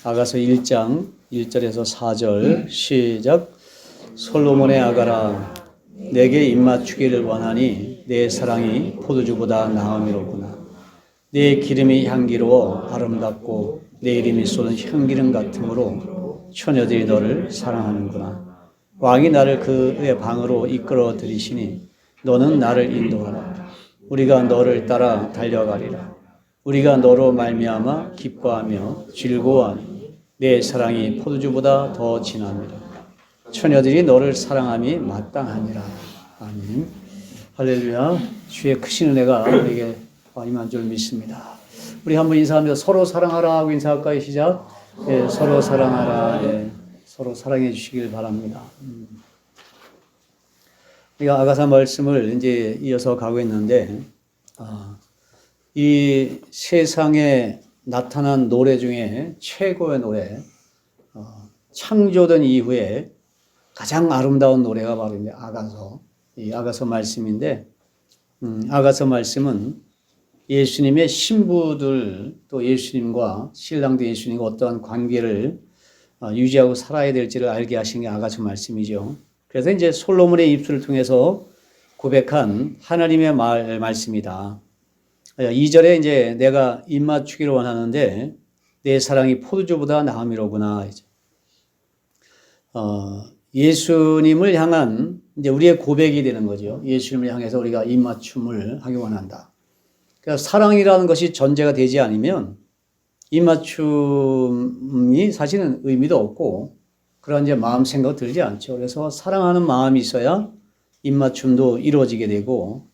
아가서 1장 1절에서 4절 시작. 솔로몬의 아가라, 내게 입맞추기를 원하니 내 사랑이 포도주보다 나음이로구나. 내 기름이 향기로워 아름답고 내 이름이 쏟은 향기름 같으므로 처녀들이 너를 사랑하는구나. 왕이 나를 그의 방으로 이끌어 들이시니 너는 나를 인도하라. 우리가 너를 따라 달려가리라. 우리가 너로 말미암아 기뻐하며 즐거워하니 내 사랑이 포도주보다 더 진함이라. 처녀들이 너를 사랑함이 마땅하니라. 아멘. 할렐루야. 주의 크신 은혜가 우리에게 임한 줄 믿습니다. 우리 한번 인사하면서 서로 사랑하라 하고 인사할까요? 시작. 예, 서로 사랑하라. 예, 서로 사랑해 주시길 바랍니다. 우리가 아가사 말씀을 이제 이어서 가고 있는데, 이 세상에 나타난 노래 중에 최고의 노래, 창조된 이후에 가장 아름다운 노래가 바로 이제 아가서, 이 아가서 말씀인데, 아가서 말씀은 예수님의 신부들 또 예수님과 신랑도 예수님과 어떠한 관계를 유지하고 살아야 될지를 알게 하신 게 아가서 말씀이죠. 그래서 이제 솔로몬의 입술을 통해서 고백한 하나님의 말씀이다. 2절에 이제 내가 입맞추기를 원하는데 내 사랑이 포도주보다 나음이로구나. 예수님을 향한 이제 우리의 고백이 되는 거죠. 예수님을 향해서 우리가 입맞춤을 하기 원한다. 그러니까 사랑이라는 것이 전제가 되지 않으면 입맞춤이 사실은 의미도 없고 그런 이제 마음 생각 들지 않죠. 그래서 사랑하는 마음이 있어야 입맞춤도 이루어지게 되고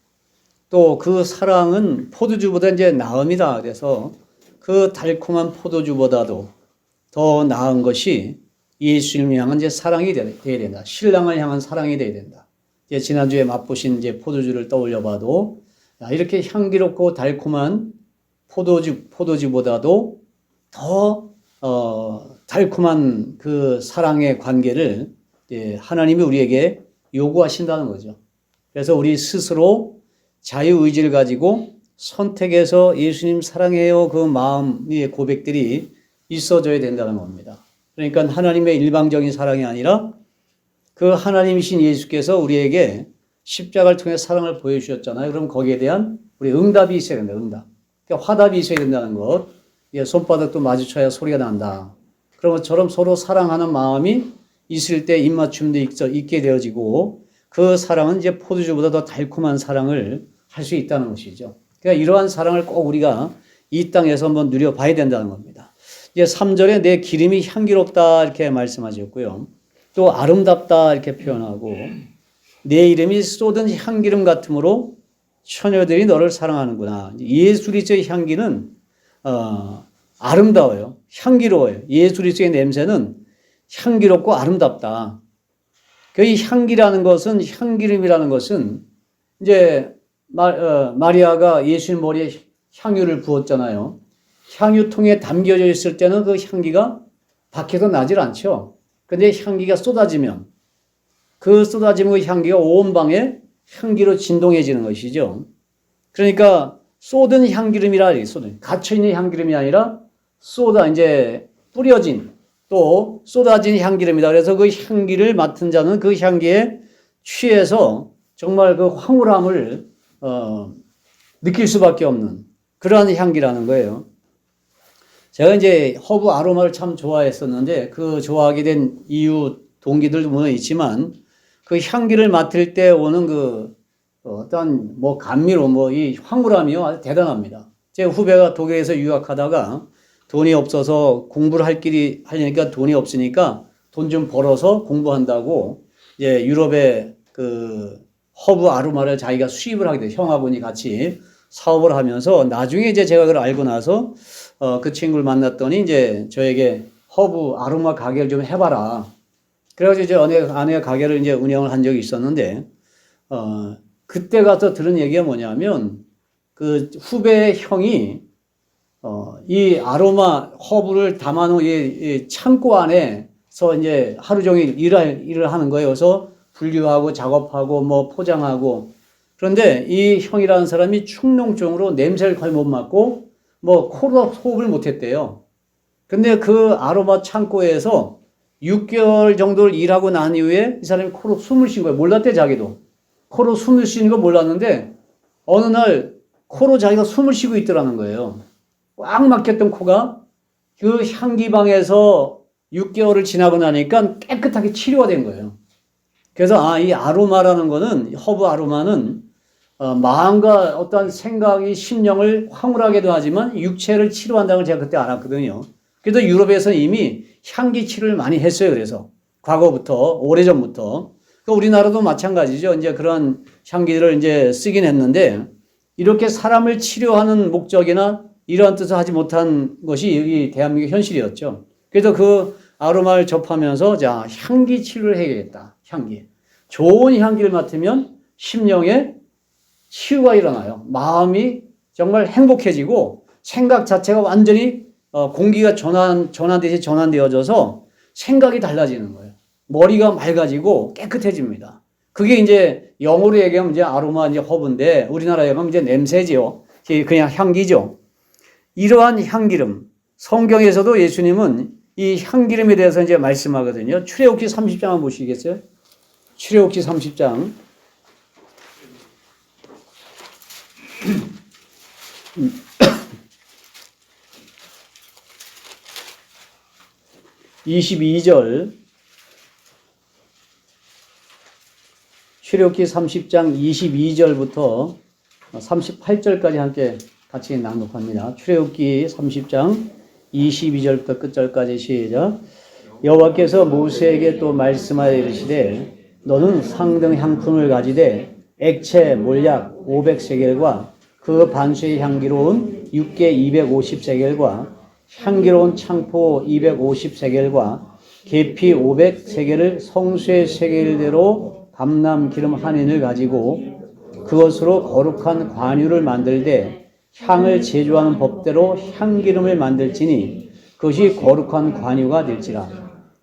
또 그 사랑은 포도주보다 이제 나음이다. 그래서 그 달콤한 포도주보다도 더 나은 것이 예수님을 향한 이제 사랑이 돼야 된다. 신랑을 향한 사랑이 돼야 된다. 이제 지난주에 맛보신 이제 포도주를 떠올려 봐도 이렇게 향기롭고 달콤한 포도주보다도 더 달콤한 그 사랑의 관계를 하나님이 우리에게 요구하신다는 거죠. 그래서 우리 스스로 자유의지를 가지고 선택해서 예수님 사랑해요 그 마음의 고백들이 있어져야 된다는 겁니다. 그러니까 하나님의 일방적인 사랑이 아니라 그 하나님이신 예수께서 우리에게 십자가를 통해 사랑을 보여주셨잖아요. 그럼 거기에 대한 우리 응답이 있어야 된다. 응답. 그러니까 화답이 있어야 된다는 것. 손바닥도 마주쳐야 소리가 난다. 그런 것처럼 서로 사랑하는 마음이 있을 때 입맞춤도 있게 되어지고 그 사랑은 이제 포도주보다 더 달콤한 사랑을 할 수 있다는 것이죠. 그러니까 이러한 사랑을 꼭 우리가 이 땅에서 한번 누려봐야 된다는 겁니다. 이제 3절에 내 기름이 향기롭다 이렇게 말씀하셨고요. 또 아름답다 이렇게 표현하고 내 이름이 쏟은 향기름 같으므로 처녀들이 너를 사랑하는구나. 예수 그리스도의 향기는 아름다워요. 향기로워요. 예수 그리스도의 냄새는 향기롭고 아름답다. 그 향기라는 것은 향기름이라는 것은 이제 마리아가 예수님 머리에 향유를 부었잖아요. 향유통에 담겨져 있을 때는 그 향기가 밖에서 나질 않죠. 근데 향기가 쏟아지면 그 향기가 온 방에 향기로 진동해지는 것이죠. 그러니까 쏟은 향기름이라 갇혀있는 향기름이 아니라 이제 뿌려진 또 쏟아진 향기름이다. 그래서 그 향기를 맡은 자는 그 향기에 취해서 정말 그 황홀함을 느낄 수밖에 없는 그러한 향기라는 거예요. 제가 이제 허브 아로마를 참 좋아했었는데 그 좋아하게 된 이유 동기들도 물론 있지만 그 향기를 맡을 때 오는 그 어떤 감미로 이 황홀함이요 아주 대단합니다. 제 후배가 독일에서 유학하다가 돈이 없어서 공부를 하려니까 돈이 없으니까 돈 좀 벌어서 공부한다고 이제 유럽의 그 허브 아로마를 자기가 수입을 하게 돼요. 형하고니 같이 사업을 하면서 나중에 이제 제가 그걸 알고 나서 그 친구를 만났더니 이제 저에게 허브 아로마 가게를 좀 해봐라. 그래가지고 이제 아내가 가게를 이제 운영을 한 적이 있었는데 그때 가서 들은 얘기가 뭐냐면 그 후배의 형이 이 아로마 허브를 담아놓은 이 창고 안에서 이제 하루 종일 일을 하는 거예요. 그래서 분류하고 작업하고 포장하고 그런데 이 형이라는 사람이 축농증으로 냄새를 거의 못 맡고 코로 호흡을 못 했대요. 근데 그 아로마 창고에서 6개월 정도를 일하고 난 이후에 이 사람이 코로 숨을 쉰 거예요. 몰랐대, 자기도. 코로 숨을 쉬는 거 몰랐는데 어느 날 코로 자기가 숨을 쉬고 있더라는 거예요. 꽉 막혔던 코가 그 향기방에서 6개월을 지나고 나니까 깨끗하게 치료가 된 거예요. 그래서 이 아로마라는 거는, 허브 아로마는 마음과 어떤 생각이 심령을 황홀하게도 하지만 육체를 치료한다는 걸 제가 그때 알았거든요. 그래도 유럽에서는 이미 향기 치료를 많이 했어요. 그래서 과거부터, 오래전부터. 우리나라도 마찬가지죠. 이제 그런 향기들을 이제 쓰긴 했는데, 이렇게 사람을 치료하는 목적이나 이러한 뜻을 하지 못한 것이 여기 대한민국 현실이었죠. 그래서 그 아로마를 접하면서, 자, 향기 치료를 해야겠다. 향기. 좋은 향기를 맡으면 심령에 치유가 일어나요. 마음이 정말 행복해지고 생각 자체가 완전히 공기가 전환되듯이 전환되어져서 생각이 달라지는 거예요. 머리가 맑아지고 깨끗해집니다. 그게 이제 영어로 얘기하면 이제 아로마 이제 허브인데 우리나라에 가면 이제 냄새지요. 그냥 향기죠. 이러한 향기름, 성경에서도 예수님은 이 향기름에 대해서 이제 말씀하거든요. 출애굽기 30장 한번 보시겠어요? 출애굽기 30장. 22절, 출애굽기 30장 22절부터 38절까지 함께 같이 낭독합니다. 출애굽기 30장 22절부터 끝절까지 시작. 여호와께서 모세에게 또 말씀하여 이르시되 너는 상등 향품을 가지되 액체 몰약 500세겔과 그 반수의 향기로운 육개 250세겔과 향기로운 창포 250세겔과 계피 500세겔을 성수의 세겔대로 감람 기름 한 인을 가지고 그것으로 거룩한 관유를 만들되 향을 제조하는 법대로 향기름을 만들지니 그것이 거룩한 관유가 될지라.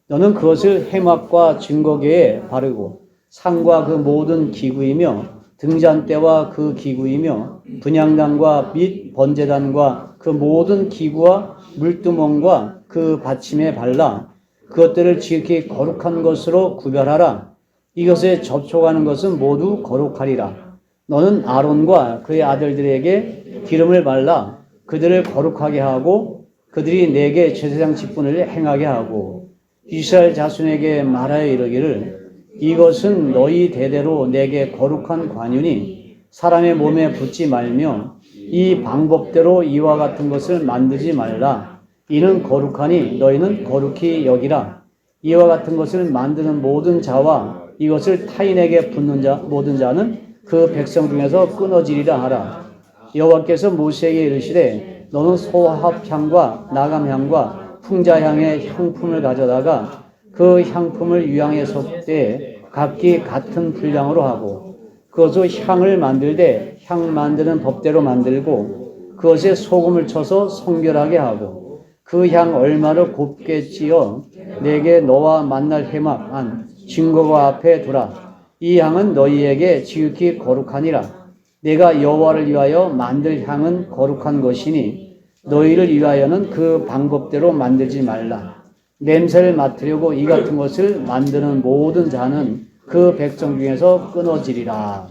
너는 그것을 해막과 증거궤에 바르고 상과 그 모든 기구이며 등잔대와 그 기구이며 분향단과 및 번제단과 그 모든 기구와 물두멍과 그 받침에 발라 그것들을 지극히 거룩한 것으로 구별하라. 이것에 접촉하는 것은 모두 거룩하리라. 너는 아론과 그의 아들들에게 기름을 발라 그들을 거룩하게 하고 그들이 내게 제사장 직분을 행하게 하고 이스라엘 자손에게 말하여 이르기를 이것은 너희 대대로 내게 거룩한 관유니 사람의 몸에 붙지 말며 이 방법대로 이와 같은 것을 만들지 말라. 이는 거룩하니 너희는 거룩히 여기라. 이와 같은 것을 만드는 모든 자와 이것을 타인에게 붓는 자 모든 자는 그 백성 중에서 끊어지리라 하라. 여호와께서 모세에게 이르시되 너는 소합향과 나감향과 풍자향의 향품을 가져다가 그 향품을 유향에 섞되 각기 같은 분량으로 하고 그것으로 향을 만들되 향 만드는 법대로 만들고 그것에 소금을 쳐서 성결하게 하고 그 향 얼마를 곱게 찌어 내게 너와 만날 해막 안 증거가 앞에 두라. 이 향은 너희에게 지극히 거룩하니라. 내가 여호와를 위하여 만들 향은 거룩한 것이니 너희를 위하여는 그 방법대로 만들지 말라. 냄새를 맡으려고 이 같은 것을 만드는 모든 자는 그 백성 중에서 끊어지리라.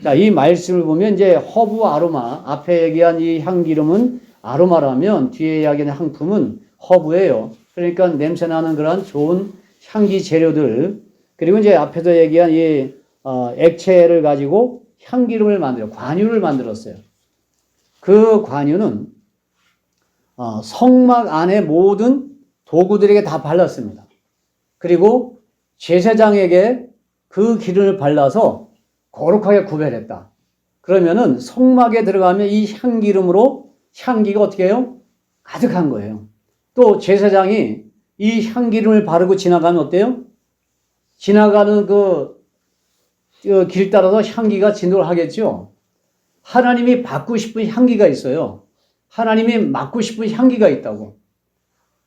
자, 이 말씀을 보면 이제 허브 아로마, 앞에 얘기한 이 향기름은 아로마라면 뒤에 이야기하는 향품은 허브예요. 그러니까 냄새 나는 그런 좋은 향기 재료들, 그리고 이제 앞에도 얘기한 이 액체를 가지고 향기름을 만들어 관유를 만들었어요. 그 관유는 성막 안에 모든 도구들에게 다 발랐습니다. 그리고 제사장에게 그 기름을 발라서 거룩하게 구별했다. 그러면은 성막에 들어가면 이 향기름으로 향기가 어떻게 해요? 가득한 거예요. 또 제사장이 이 향기름을 바르고 지나가면 어때요? 지나가는 그 길 따라서 향기가 진동을 하겠죠. 하나님이 받고 싶은 향기가 있어요. 하나님이 맡고 싶은 향기가 있다고.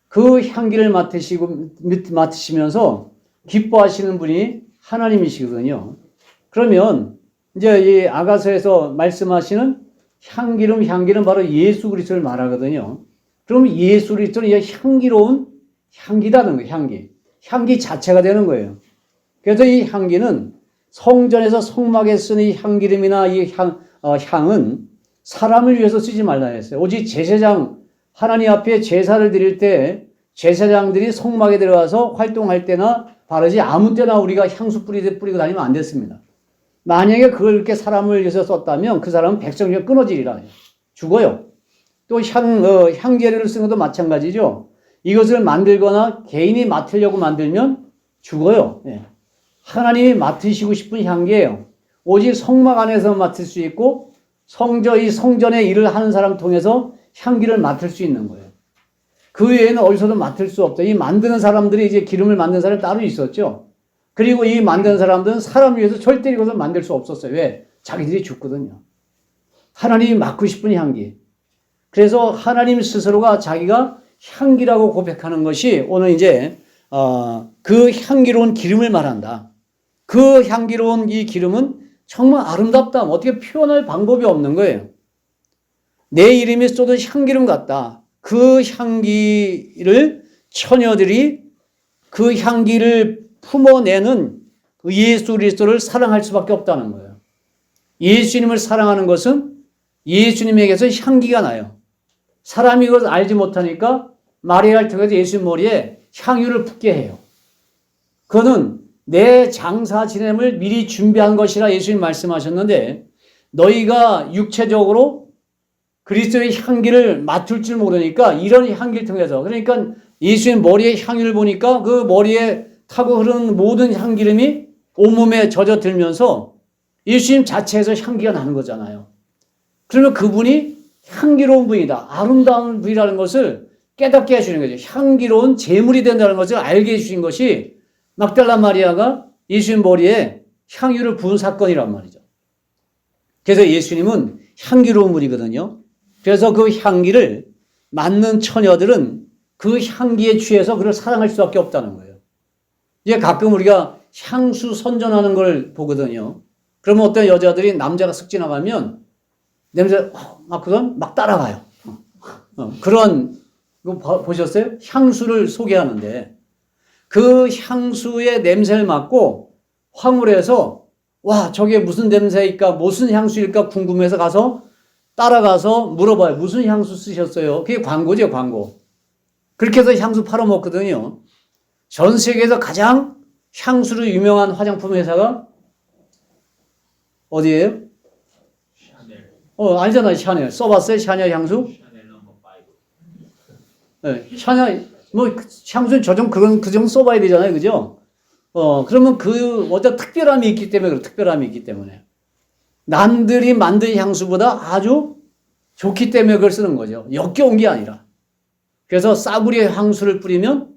그 향기를 맡으시면서 기뻐하시는 분이 하나님이시거든요. 그러면 이제 이 아가서에서 말씀하시는 향기름 바로 예수 그리스도를 말하거든요. 그러면 예수 그리스도는 이 향기로운 향기다는 거예요. 향기. 향기 자체가 되는 거예요. 그래서 이 향기는 성전에서 성막에 쓰는 이 향기름이나 이 향은 사람을 위해서 쓰지 말라 했어요. 오직 제사장, 하나님 앞에 제사를 드릴 때 제사장들이 성막에 들어가서 활동할 때나 바르지 아무 때나 우리가 향수 뿌리고 다니면 안 됐습니다. 만약에 그걸 이렇게 사람을 위해서 썼다면 그 사람은 백성 중에 끊어지리라. 죽어요. 또 향재료를 쓰는 것도 마찬가지죠. 이것을 만들거나 개인이 맡으려고 만들면 죽어요. 예. 하나님이 맡으시고 싶은 향기예요. 오직 성막 안에서 맡을 수 있고 이 성전의 일을 하는 사람 통해서 향기를 맡을 수 있는 거예요. 그 외에는 어디서도 맡을 수 없다. 이 만드는 사람들이 이제 기름을 만드는 사람이 따로 있었죠. 그리고 이 만드는 사람들은 사람을 위해서 절대 이것을 만들 수 없었어요. 왜? 자기들이 죽거든요. 하나님이 맡고 싶은 향기. 그래서 하나님 스스로가 자기가 향기라고 고백하는 것이 오늘 이제 그 향기로운 기름을 말한다. 그 향기로운 이 기름은 정말 아름답다. 어떻게 표현할 방법이 없는 거예요. 내 이름이 쏟은 향기름 같다. 그 향기를 처녀들이 그 향기를 품어내는 예수 그리스도를 사랑할 수밖에 없다는 거예요. 예수님을 사랑하는 것은 예수님에게서 향기가 나요. 사람이 그걸 알지 못하니까 마리아를 통해서 예수님 머리에 향유를 붓게 해요. 그거는 내 장사 지냄을 미리 준비한 것이라 예수님 말씀하셨는데 너희가 육체적으로 그리스도의 향기를 맡을 줄 모르니까 이런 향기를 통해서 그러니까 예수님 머리에 향유를 보니까 그 머리에 타고 흐르는 모든 향기름이 온몸에 젖어들면서 예수님 자체에서 향기가 나는 거잖아요. 그러면 그분이 향기로운 분이다. 아름다운 분이라는 것을 깨닫게 해주는 거죠. 향기로운 제물이 된다는 것을 알게 해주신 것이 막달라 마리아가 예수님 머리에 향유를 부은 사건이란 말이죠. 그래서 예수님은 향기로운 분이거든요. 그래서 그 향기를 맡는 처녀들은 그 향기에 취해서 그를 사랑할 수밖에 없다는 거예요. 이제 가끔 우리가 향수 선전하는 걸 보거든요. 그러면 어떤 여자들이 남자가 쓱 지나가면 냄새 맡고선 막 따라가요. 그런 거 보셨어요? 향수를 소개하는데 그 향수의 냄새를 맡고 황홀해서 와 저게 무슨 냄새일까 무슨 향수일까 궁금해서 가서 따라가서 물어봐요. 무슨 향수 쓰셨어요? 그게 광고죠, 광고. 그렇게 해서 향수 팔아먹거든요. 전 세계에서 가장 향수로 유명한 화장품 회사가 어디예요? 샤넬. 알잖아요, 샤넬. 써봤어요, 샤넬 향수? 샤넬 넘버 5. 네, 샤넬, 향수는 그 정도 써봐야 되잖아요, 그죠? 그러면 어떤 특별함이 있기 때문에, 특별함이 있기 때문에. 남들이 만든 향수보다 아주 좋기 때문에 그걸 쓰는 거죠. 역겨운 게 아니라. 그래서 싸구려 향수를 뿌리면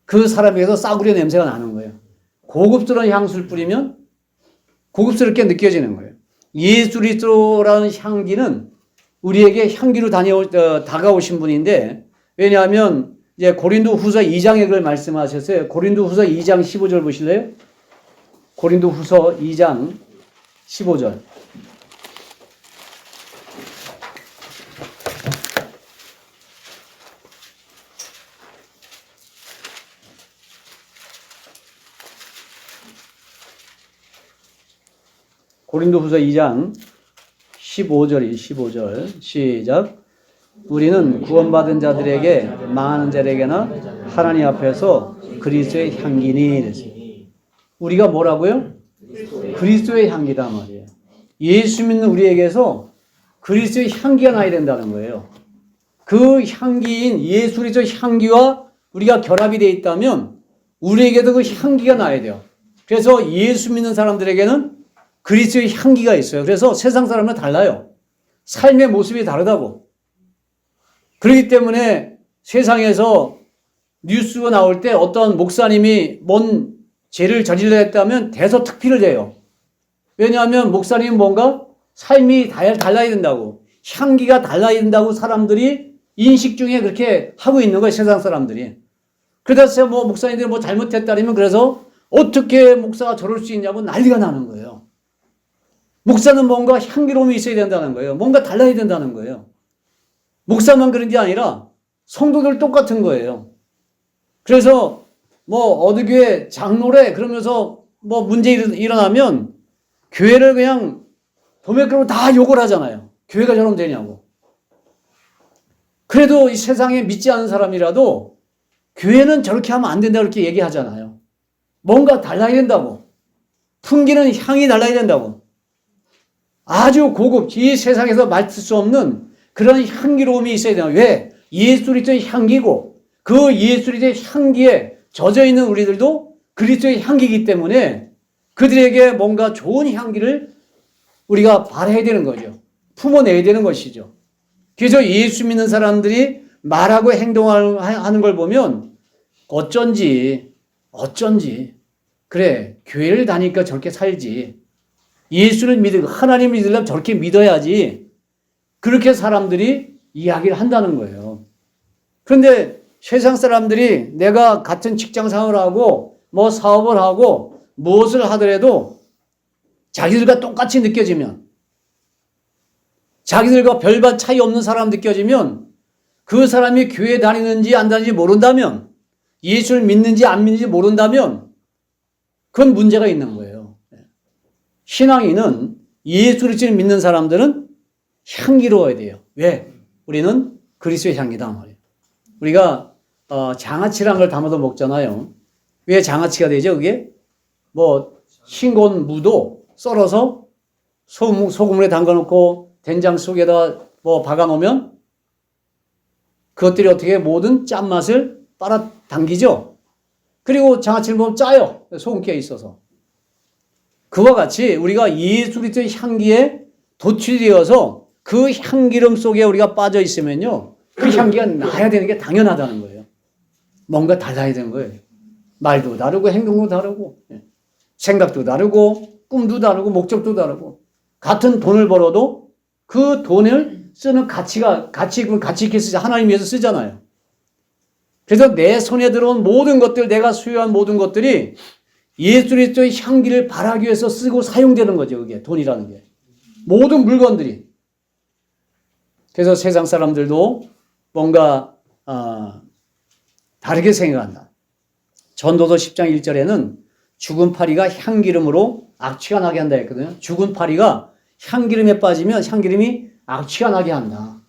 그 사람에게서 싸구려 냄새가 나는 거예요. 고급스러운 향수를 뿌리면 고급스럽게 느껴지는 거예요. 예수 그리스도라는 향기는 우리에게 향기로 다가오신 분인데 왜냐하면 이제 고린도 후서 2장에 그걸 말씀하셨어요. 고린도 후서 2장 15절 보실래요? 고린도 후서 2장 15절. 고린도후서 2장 15절 시작. 우리는 구원받은 자들에게 망하는 자들에게나 하나님 앞에서 그리스도의 향기니. 우리가 뭐라고요? 그리스도의 향기다 말이에요. 예수 믿는 우리에게서 그리스도의 향기가 나야 된다는 거예요. 그 향기인 예수 그리스도의 향기와 우리가 결합이 되어 있다면 우리에게도 그 향기가 나야 돼요. 그래서 예수 믿는 사람들에게는 그리스도의 향기가 있어요. 그래서 세상 사람은 달라요. 삶의 모습이 다르다고. 그렇기 때문에 세상에서 뉴스가 나올 때 어떤 목사님이 뭔 죄를 저질러 했다면 대서특필을 해요. 왜냐하면 목사님은 뭔가 삶이 달라야 된다고. 향기가 달라야 된다고 사람들이 인식 중에 그렇게 하고 있는 거예요. 세상 사람들이. 그래서 목사님들이 잘못했다면 그래서 어떻게 목사가 저럴 수 있냐고 난리가 나는 거예요. 목사는 뭔가 향기로움이 있어야 된다는 거예요. 뭔가 달라야 된다는 거예요. 목사만 그런 게 아니라 성도들 똑같은 거예요. 그래서 뭐 어느 교회 장로래 그러면서 뭐 문제 일어나면 교회를 그냥 도매금으로 다 욕을 하잖아요. 교회가 저러면 되냐고. 그래도 이 세상에 믿지 않는 사람이라도 교회는 저렇게 하면 안 된다 그렇게 얘기하잖아요. 뭔가 달라야 된다고. 풍기는 향이 달라야 된다고. 아주 고급, 이 세상에서 맡을 수 없는 그런 향기로움이 있어야 돼요. 왜? 예수 그리스도의 향기고 그 예수 그리스도의 향기에 젖어 있는 우리들도 그리스도의 향기이기 때문에 그들에게 뭔가 좋은 향기를 우리가 발해야 되는 거죠. 품어내야 되는 것이죠. 그래서 예수 믿는 사람들이 말하고 행동하는 걸 보면 어쩐지 그래 교회를 다니니까 저렇게 살지. 예수를 믿고 하나님을 믿으려면 저렇게 믿어야지. 그렇게 사람들이 이야기를 한다는 거예요. 그런데 세상 사람들이 내가 같은 직장 생활을 하고 뭐 사업을 하고 무엇을 하더라도 자기들과 똑같이 느껴지면 자기들과 별반 차이 없는 사람 느껴지면 그 사람이 교회 다니는지 안 다니는지 모른다면 예수를 믿는지 안 믿는지 모른다면 그건 문제가 있는 거예요. 신앙인은 예수 그리스도를 믿는 사람들은 향기로워야 돼요. 왜? 우리는 그리스도의 향기다 말이에요. 우리가 장아찌라는 걸 담아서 먹잖아요. 왜 장아찌가 되죠? 그게 뭐 싱거운 무도 썰어서 소금물에 담가놓고 된장 속에다 뭐 박아놓으면 그것들이 어떻게 모든 짠맛을 빨아당기죠. 그리고 장아찌를 보면 짜요. 소금기가 있어서. 그와 같이 우리가 예수 그리스도의 향기에 도취되어서 그 향기름 속에 우리가 빠져 있으면요. 그 향기가 나야 되는 게 당연하다는 거예요. 뭔가 달라야 되는 거예요. 말도 다르고 행동도 다르고 생각도 다르고 꿈도 다르고 목적도 다르고 같은 돈을 벌어도 그 돈을 쓰는 가치 있게 쓰자. 하나님 위해서 쓰잖아요. 그래서 내 손에 들어온 모든 것들, 내가 수요한 모든 것들이 예수 그리스도의 향기를 발하기 위해서 쓰고 사용되는 거죠. 그게 돈이라는 게. 모든 물건들이. 그래서 세상 사람들도 뭔가 다르게 생각한다. 전도서 10장 1절에는 죽은 파리가 향기름으로 악취가 나게 한다 했거든요. 죽은 파리가 향기름에 빠지면 향기름이 악취가 나게 한다.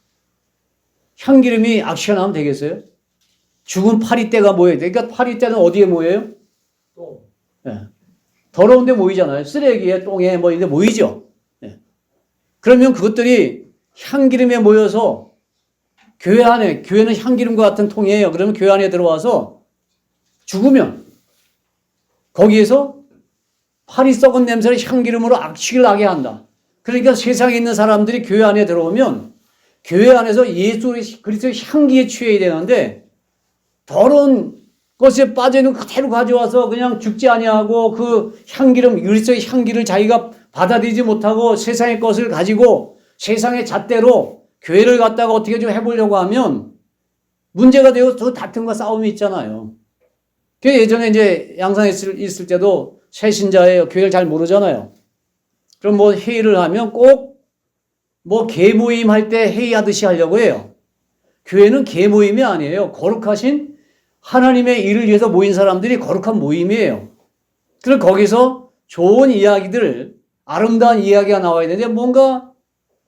향기름이 악취가 나면 되겠어요? 죽은 파리떼가 모여야 돼. 그러니까 파리떼는 어디에 모여요? 똥. 네. 더러운 데 모이잖아요. 쓰레기에, 똥에 뭐 이런 데 모이죠. 네. 그러면 그것들이 향기름에 모여서 교회 안에, 교회는 향기름과 같은 통이에요. 그러면 교회 안에 들어와서 죽으면 거기에서 파리 썩은 냄새를 향기름으로 악취를 나게 한다. 그러니까 세상에 있는 사람들이 교회 안에 들어오면 교회 안에서 예수 그리스도의 향기에 취해야 되는데 더러운 것에 빠져있는 그대로 가져와서 그냥 죽지 아니하고 그 향기름, 그리스도의 향기를 자기가 받아들이지 못하고 세상의 것을 가지고 세상의 잣대로 교회를 갖다가 어떻게 좀 해보려고 하면 문제가 되고 또 다툼과 싸움이 있잖아요. 그 예전에 이제 양산에 있을 때도 새신자예요. 교회를 잘 모르잖아요. 그럼 뭐 회의를 하면 꼭 뭐 개모임 할 때 회의하듯이 하려고 해요. 교회는 개모임이 아니에요. 거룩하신 하나님의 일을 위해서 모인 사람들이 거룩한 모임이에요. 그래서 거기서 좋은 이야기들, 아름다운 이야기가 나와야 되는데 뭔가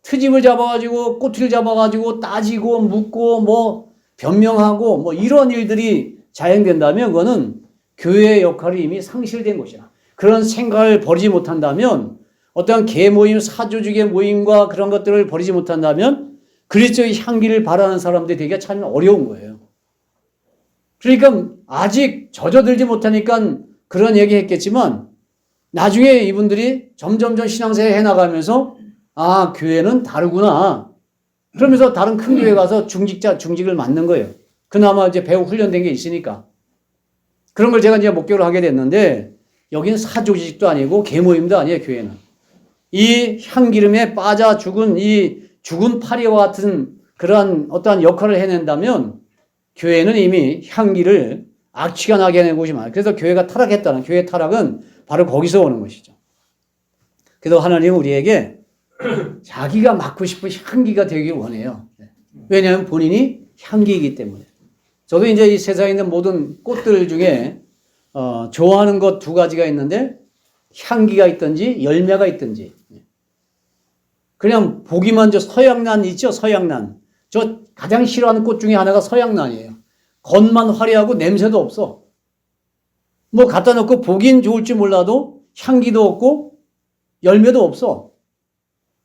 트집을 잡아가지고 꼬투리를 잡아가지고 따지고 묻고 뭐 변명하고 뭐 이런 일들이 자행된다면 그거는 교회의 역할이 이미 상실된 것이야. 그런 생각을 버리지 못한다면 어떤 개모임, 사조직의 모임과 그런 것들을 버리지 못한다면 그리스도의 향기를 바라는 사람들이 되게 참 어려운 거예요. 그러니까 아직 젖어들지 못하니까 그런 얘기 했겠지만 나중에 이분들이 점점 신앙생활 해나가면서 아, 교회는 다르구나. 그러면서 다른 큰 교회 가서 중직을 맡는 거예요. 그나마 이제 배우 훈련된 게 있으니까. 그런 걸 제가 이제 목격을 하게 됐는데 여기는 사조직도 아니고 개모임도 아니에요, 교회는. 이 향기름에 빠져 죽은 이 죽은 파리와 같은 그러한 어떠한 역할을 해낸다면 교회는 이미 향기를 악취가 나게 하는 곳이 많아요. 그래서 교회가 타락했다는, 교회 타락은 바로 거기서 오는 것이죠. 그래서 하나님은 우리에게 자기가 맡고 싶은 향기가 되길 원해요. 왜냐하면 본인이 향기이기 때문에. 저도 이제 이 세상에 있는 모든 꽃들 중에 좋아하는 것 두 가지가 있는데 향기가 있든지 열매가 있든지. 그냥 보기만 서양란 있죠? 서양란. 저 가장 싫어하는 꽃 중에 하나가 서양란이에요. 겉만 화려하고 냄새도 없어. 뭐 갖다 놓고 보긴 좋을지 몰라도 향기도 없고 열매도 없어.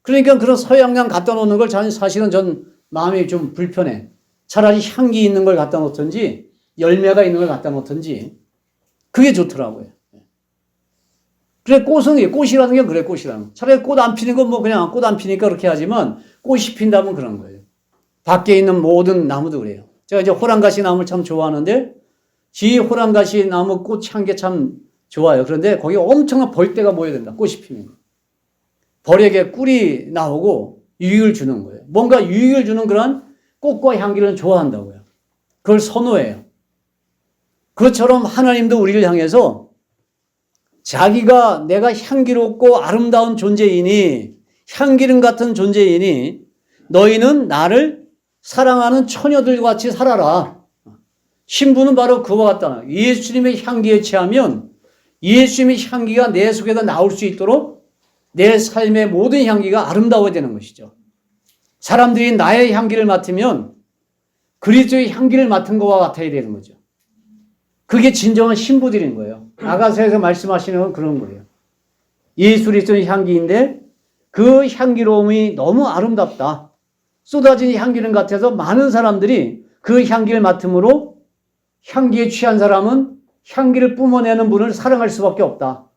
그러니까 그런 서양란 갖다 놓는 걸 사실은 전 마음이 좀 불편해. 차라리 향기 있는 걸 갖다 놓든지 열매가 있는 걸 갖다 놓든지 그게 좋더라고요. 그래, 꽃이라는 게 그래, 꽃이라는 거. 차라리 꽃 안 피는 건 뭐 그냥 꽃 안 피니까 그렇게 하지만 꽃이 핀다면 그런 거예요. 밖에 있는 모든 나무도 그래요. 제가 이제 호랑가시 나무를 참 좋아하는데 지 호랑가시 나무 꽃 향기 참 좋아요. 그런데 거기 엄청난 벌떼가 모여든다. 꽃이 피면. 벌에게 꿀이 나오고 유익을 주는 거예요. 뭔가 유익을 주는 그런 꽃과 향기를 좋아한다고요. 그걸 선호해요. 그것처럼 하나님도 우리를 향해서 자기가 내가 향기롭고 아름다운 존재이니 향기름 같은 존재이니 너희는 나를 사랑하는 처녀들과 같이 살아라. 신부는 바로 그와 같다. 예수님의 향기에 취하면 예수님의 향기가 내 속에서 나올 수 있도록 내 삶의 모든 향기가 아름다워야 되는 것이죠. 사람들이 나의 향기를 맡으면 그리스도의 향기를 맡은 것과 같아야 되는 거죠. 그게 진정한 신부들인 거예요. 아가서에서 말씀하시는 건 그런 거예요. 예수 그리스도의 향기인데 그 향기로움이 너무 아름답다. 쏟아진 향기름 같아서 많은 사람들이 그 향기를 맡음으로 향기에 취한 사람은 향기를 뿜어내는 분을 사랑할 수밖에 없다.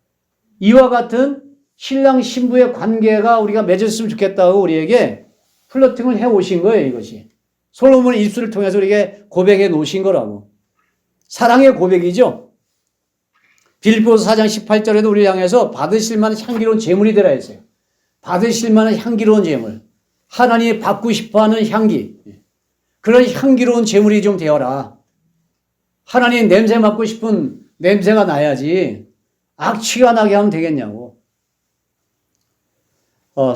이와 같은 신랑 신부의 관계가 우리가 맺었으면 좋겠다고 우리에게 플러팅을 해오신 거예요, 이것이. 솔로몬의 입술을 통해서 우리에게 고백해 놓으신 거라고. 사랑의 고백이죠. 빌립보서 4장 18절에도 우리를 향해서 받으실 만한 향기로운 제물이 되라 했어요. 받으실 만한 향기로운 제물. 하나님이 받고 싶어하는 향기. 그런 향기로운 제물이 좀 되어라. 하나님 냄새 맡고 싶은 냄새가 나야지 악취가 나게 하면 되겠냐고.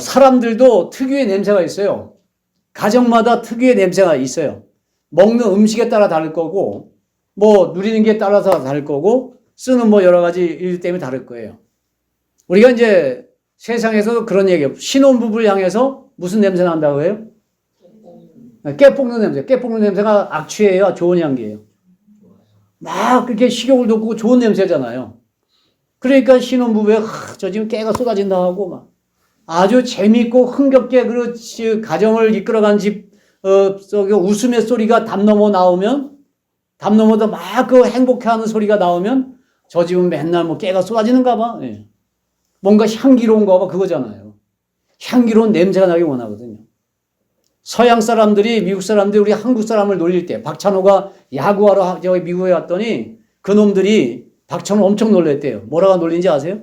사람들도 특유의 냄새가 있어요. 가정마다 특유의 냄새가 있어요. 먹는 음식에 따라 다를 거고 뭐 누리는 게 따라서 다를 거고 쓰는 뭐 여러 가지 일 때문에 다를 거예요. 우리가 이제 세상에서도 그런 얘기예요. 신혼부부를 향해서 무슨 냄새 난다고 해요? 깨 뽑는 냄새. 깨 뽑는 냄새가 악취예요? 좋은 향기예요? 막 그렇게 식욕을 돋구고 좋은 냄새잖아요. 그러니까 신혼부부에 저 지금 깨가 쏟아진다 하고 막 아주 재미있고 흥겹게 그렇지 가정을 이끌어간 집 웃음의 소리가 담 넘어 나오면 담 넘어도 막 그 행복해하는 소리가 나오면 저 집은 맨날 뭐 깨가 쏟아지는가 봐. 예. 뭔가 향기로운가 봐 그거잖아요. 향기로운 냄새가 나기 원하거든요. 서양 사람들이 미국 사람들이 우리 한국 사람을 놀릴 때 박찬호가 야구하러 저기 미국에 갔더니 그놈들이 박찬호 엄청 놀랬대요. 뭐라고 놀린지 아세요?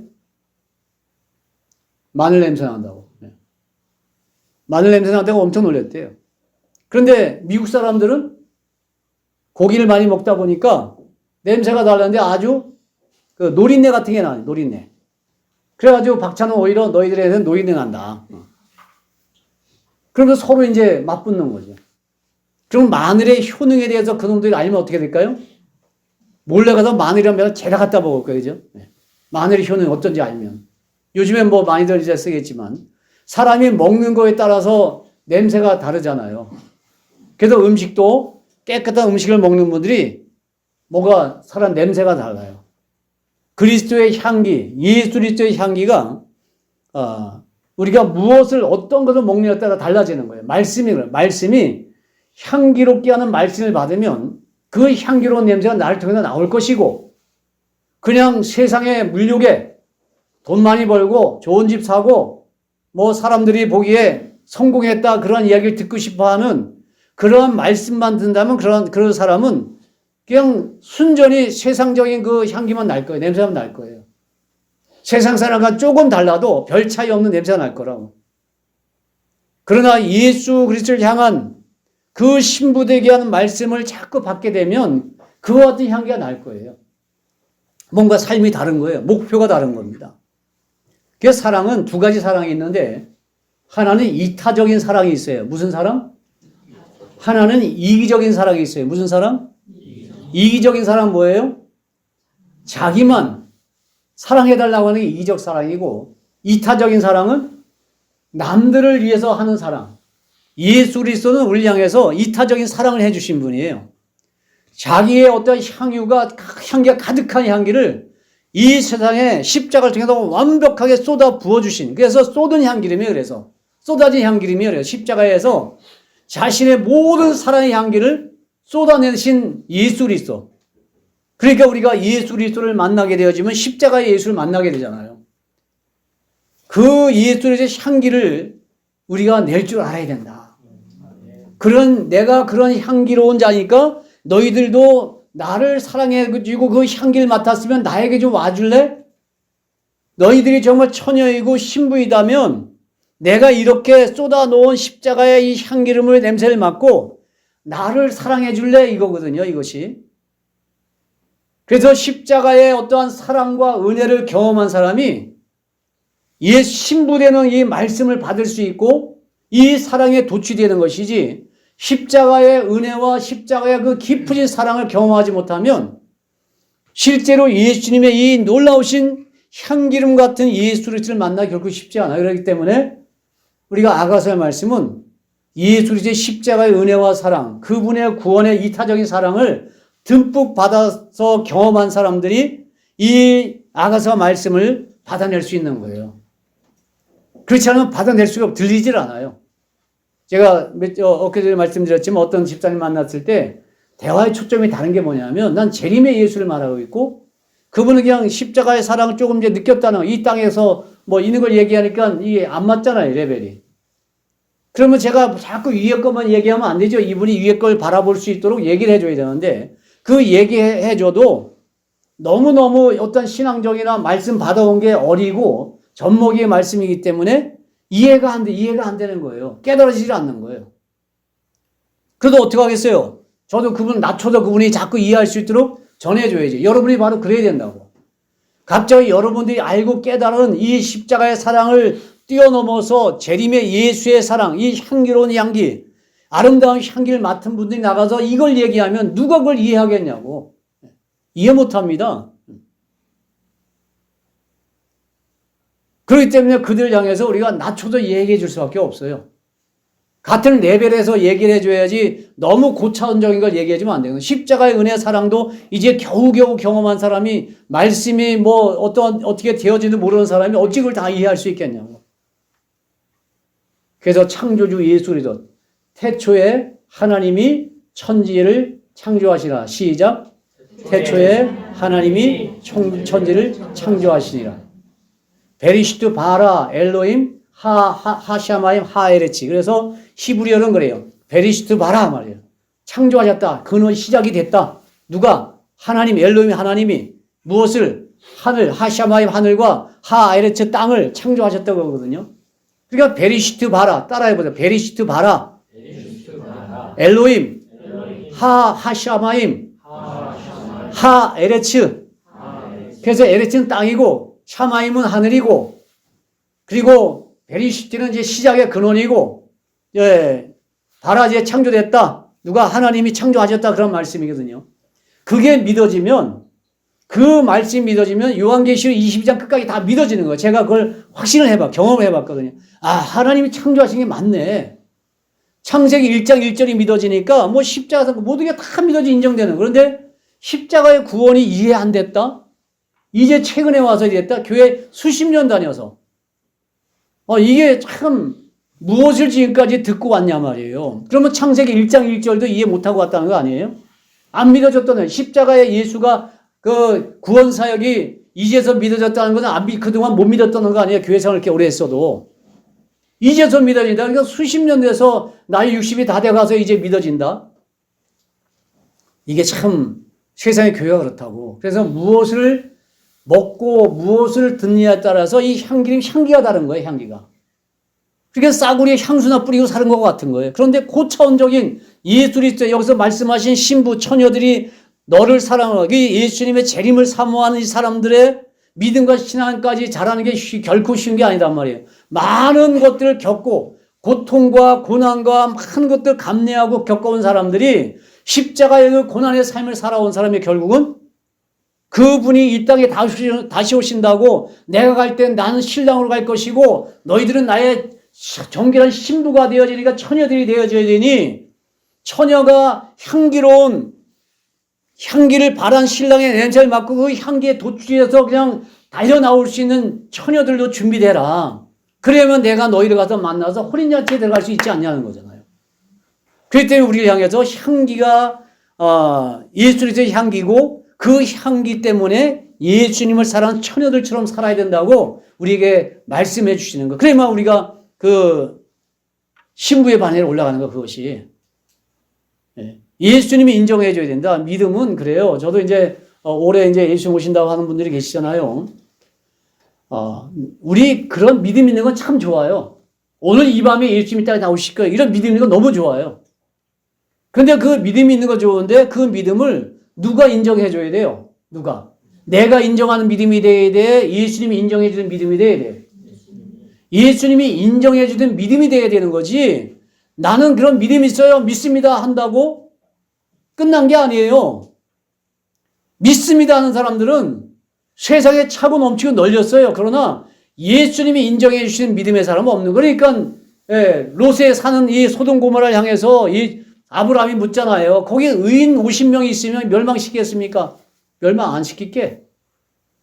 마늘 냄새 난다고. 네. 마늘 냄새 난다고 엄청 놀랬대요. 그런데 미국 사람들은 고기를 많이 먹다 보니까 냄새가 달랐는데 아주 그 노린내 같은 게 나요. 노린내. 그래가지고 박찬호 오히려 너희들에게는 노린내 난다. 그러면서 서로 이제 맞붙는 거죠. 그럼 마늘의 효능에 대해서 그놈들이 알면 어떻게 될까요? 몰래 가서 마늘이랑 제가 갖다 먹을 거예요. 그죠? 네. 마늘의 효능이 어떤지 알면. 요즘엔 뭐 많이들 이제 쓰겠지만 사람이 먹는 거에 따라서 냄새가 다르잖아요. 그래서 음식도 깨끗한 음식을 먹는 분들이 뭐가 사람 냄새가 달라요. 그리스도의 향기, 예수 그리스도의 향기가 우리가 무엇을 어떤 것을 먹느냐에 따라 달라지는 거예요. 말씀이 향기롭게 하는 말씀을 받으면 그 향기로운 냄새가 나를 통해서 나올 것이고 그냥 세상의 물욕에 돈 많이 벌고 좋은 집 사고 뭐 사람들이 보기에 성공했다 그런 이야기를 듣고 싶어하는 그런 말씀만 듣는다면 그런 사람은 그냥 순전히 세상적인 그 향기만 날 거예요. 냄새만 날 거예요. 세상 사람과 조금 달라도 별 차이 없는 냄새가 날 거라고. 그러나 예수 그리스도를 향한 그 신부되게 하는 말씀을 자꾸 받게 되면 그와 같은 향기가 날 거예요. 뭔가 삶이 다른 거예요. 목표가 다른 겁니다. 그래서 사랑은 두 가지 사랑이 있는데 하나는 이타적인 사랑이 있어요. 무슨 사랑? 하나는 이기적인 사랑이 있어요. 무슨 사랑? 이기적인 사랑 뭐예요? 자기만 사랑해달라고 하는 게 이기적 사랑이고, 이타적인 사랑은 남들을 위해서 하는 사랑. 예수 그리스도는 우리를 향해서 이타적인 사랑을 해주신 분이에요. 자기의 어떤 향기가 가득한 향기를 이 세상에 십자가를 통해서 완벽하게 쏟아 부어주신, 그래서 쏟은 향기름이에요. 그래서 쏟아진 향기름이에요. 그래서 십자가에서 자신의 모든 사랑의 향기를 쏟아내신 예수 그리스도. 그러니까 우리가 예수 그리스도를 만나게 되어지면 십자가의 예수를 만나게 되잖아요. 그 예수 그리스도의 향기를 우리가 낼 줄 알아야 된다. 내가 그런 향기로운 자니까 너희들도 나를 사랑해주고 그 향기를 맡았으면 나에게 좀 와줄래? 너희들이 정말 처녀이고 신부이다면 내가 이렇게 쏟아놓은 십자가의 이 향기름의 냄새를 맡고 나를 사랑해줄래? 이거거든요, 이것이. 그래서 십자가의 어떠한 사랑과 은혜를 경험한 사람이 예수 신부되는 이 말씀을 받을 수 있고 이 사랑에 도취되는 것이지, 십자가의 은혜와 십자가의 그 깊으신 사랑을 경험하지 못하면 실제로 예수님의 이 놀라우신 향기름 같은 예수 그리스도를 만나기 결코 쉽지 않아요. 그렇기 때문에 우리가 아가서의 말씀은 예수 그리스도의 십자가의 은혜와 사랑, 그분의 구원의 이타적인 사랑을 듬뿍 받아서 경험한 사람들이 이 아가서 말씀을 받아낼 수 있는 거예요. 그렇지 않으면 받아낼 수가 없고 들리질 않아요. 제가 엊그제 말씀드렸지만 어떤 집사님 만났을 때 대화의 초점이 다른 게 뭐냐면, 난 재림의 예수를 말하고 있고 그분은 그냥 십자가의 사랑을 조금 이제 느꼈다는, 이 땅에서 뭐 있는 걸 얘기하니까 이게 안 맞잖아요, 레벨이. 그러면 제가 자꾸 위에 것만 얘기하면 안 되죠. 이분이 위에 걸 바라볼 수 있도록 얘기를 해줘야 되는데, 그 얘기해줘도 너무너무 어떤 신앙적이나 말씀 받아온 게 어리고 젖먹이의 말씀이기 때문에 이해가 안 되는 거예요. 깨달아지지 않는 거예요. 그래도 어떻게 하겠어요? 저도 낮춰서 그분이 자꾸 이해할 수 있도록 전해줘야지. 여러분이 바로 그래야 된다고. 갑자기 여러분들이 알고 깨달은 이 십자가의 사랑을 뛰어넘어서 재림의 예수의 사랑, 이 향기로운 향기, 아름다운 향기를 맡은 분들이 나가서 이걸 얘기하면 누가 그걸 이해하겠냐고. 이해 못합니다. 그렇기 때문에 그들을 향해서 우리가 낮춰서 얘기해 줄 수밖에 없어요. 같은 레벨에서 얘기를 해줘야지 너무 고차원적인 걸 얘기해주면 안 돼요. 십자가의 은혜 사랑도 이제 겨우겨우 경험한 사람이, 말씀이 어떻게 되어지는지 모르는 사람이 어찌 그걸 다 이해할 수 있겠냐고. 그래서 창조주 예수 그리스도, 태초에 하나님이 천지를 창조하시라. 시작. 태초에 하나님이 천지를 창조하시니라. 베리시트 바라 엘로임 하샤마임 하에레치. 그래서 히브리어는 그래요. 베리시트 바라 말이에요. 창조하셨다. 근원 시작이 됐다. 누가? 하나님, 엘로임 하나님이 무엇을? 하늘, 하샤마임 하늘과 하에레츠 땅을 창조하셨다고 하거든요. 그러니까 베리시트 바라, 따라해보세요. 베리시트 바라, 엘로임, 하샤마임, 하에레츠. 그래서 에레츠는 땅이고 샤마임은 하늘이고, 그리고 베리시트는 이제 시작의 근원이고, 바라 이제 창조됐다. 누가? 하나님이 창조하셨다. 그런 말씀이거든요. 그게 믿어지면, 그 말씀이 믿어지면 요한계시록 22장 끝까지 다 믿어지는 거예요. 제가 그걸 확신을 경험을 해봤거든요. 아, 하나님이 창조하신 게 맞네. 창세기 1장 1절이 믿어지니까 뭐 십자가에서 모든 게 다 인정되는. 그런데 십자가의 구원이 이해 안 됐다? 이제 최근에 와서 됐다? 교회 수십 년 다녀서. 이게 참 무엇을 지금까지 듣고 왔냐 말이에요. 그러면 창세기 1장 1절도 이해 못하고 왔다는 거 아니에요? 안 믿어졌던 거예요. 십자가의 예수가 그 구원 사역이 이제서 믿어졌다는 것은 그동안 못 믿었던 거 아니에요. 교회 생활을 이렇게 오래 했어도. 이제서 믿어진다. 그러니까 수십 년 돼서 나이 60이 다 돼가서 이제 믿어진다. 이게 참 세상의 교회가 그렇다고. 그래서 무엇을 먹고 무엇을 듣느냐에 따라서 이 향기가 다른 거예요. 향기가. 그러니까 싸구리에 향수나 뿌리고 사는 것 같은 거예요. 그런데 고차원적인 예수 그리스도, 여기서 말씀하신 신부 처녀들이 너를 사랑하고 예수님의 재림을 사모하는 이 사람들의 믿음과 신앙까지 자라는 게 결코 쉬운 게 아니단 말이에요. 많은 것들을 겪고 고통과 고난과 많은 것들 감내하고 겪어온 사람들이 십자가의 그 고난의 삶을 살아온 사람이 결국은 그분이 이 땅에 다시 오신다고 내가 갈 땐 나는 신랑으로 갈 것이고 너희들은 나의 정결한 신부가 되어지니까 처녀들이 되어져야 되니 처녀가 향기로운 향기를 바란 신랑의 냄새를 맡고 그 향기에 도취해서 그냥 달려나올 수 있는 처녀들도 준비되라. 그러면 내가 너희를 가서 만나서 혼인잔치에 들어갈 수 있지 않냐는 거잖아요. 그렇기 때문에 우리를 향해서 향기가 예수 그리스도의 향기고 그 향기 때문에 예수님을 사랑하는 처녀들처럼 살아야 된다고 우리에게 말씀해 주시는 거. 그래야만 우리가 그 신부의 반열에 올라가는 거, 그것이. 예수님이 인정해 줘야 된다. 믿음은 그래요. 저도 이제 올해 이제 예수님 오신다고 하는 분들이 계시잖아요. 우리 그런 믿음 있는 건 참 좋아요. 오늘 이 밤에 예수님이 딱 나오실 거예요. 이런 믿음 있는 건 너무 좋아요. 그런데 그 믿음이 있는 거 좋은데 그 믿음을 누가 인정해 줘야 돼요? 누가? 내가 인정하는 믿음이 돼야 돼? 예수님이 인정해 주는 믿음이 돼야 돼? 예수님이 인정해 주는 믿음이 돼야 되는 거지. 나는 그런 믿음이 있어요. 믿습니다. 한다고 끝난 게 아니에요. 믿습니다 하는 사람들은 세상에 차고 넘치고 널렸어요. 그러나 예수님이 인정해 주시는 믿음의 사람은 없는 거예요. 그러니까 롯에 사는 이 소돔 고모라를 향해서 이 아브라함이 묻잖아요. 거기 의인 50명이 있으면 멸망시키겠습니까? 멸망 안 시킬게.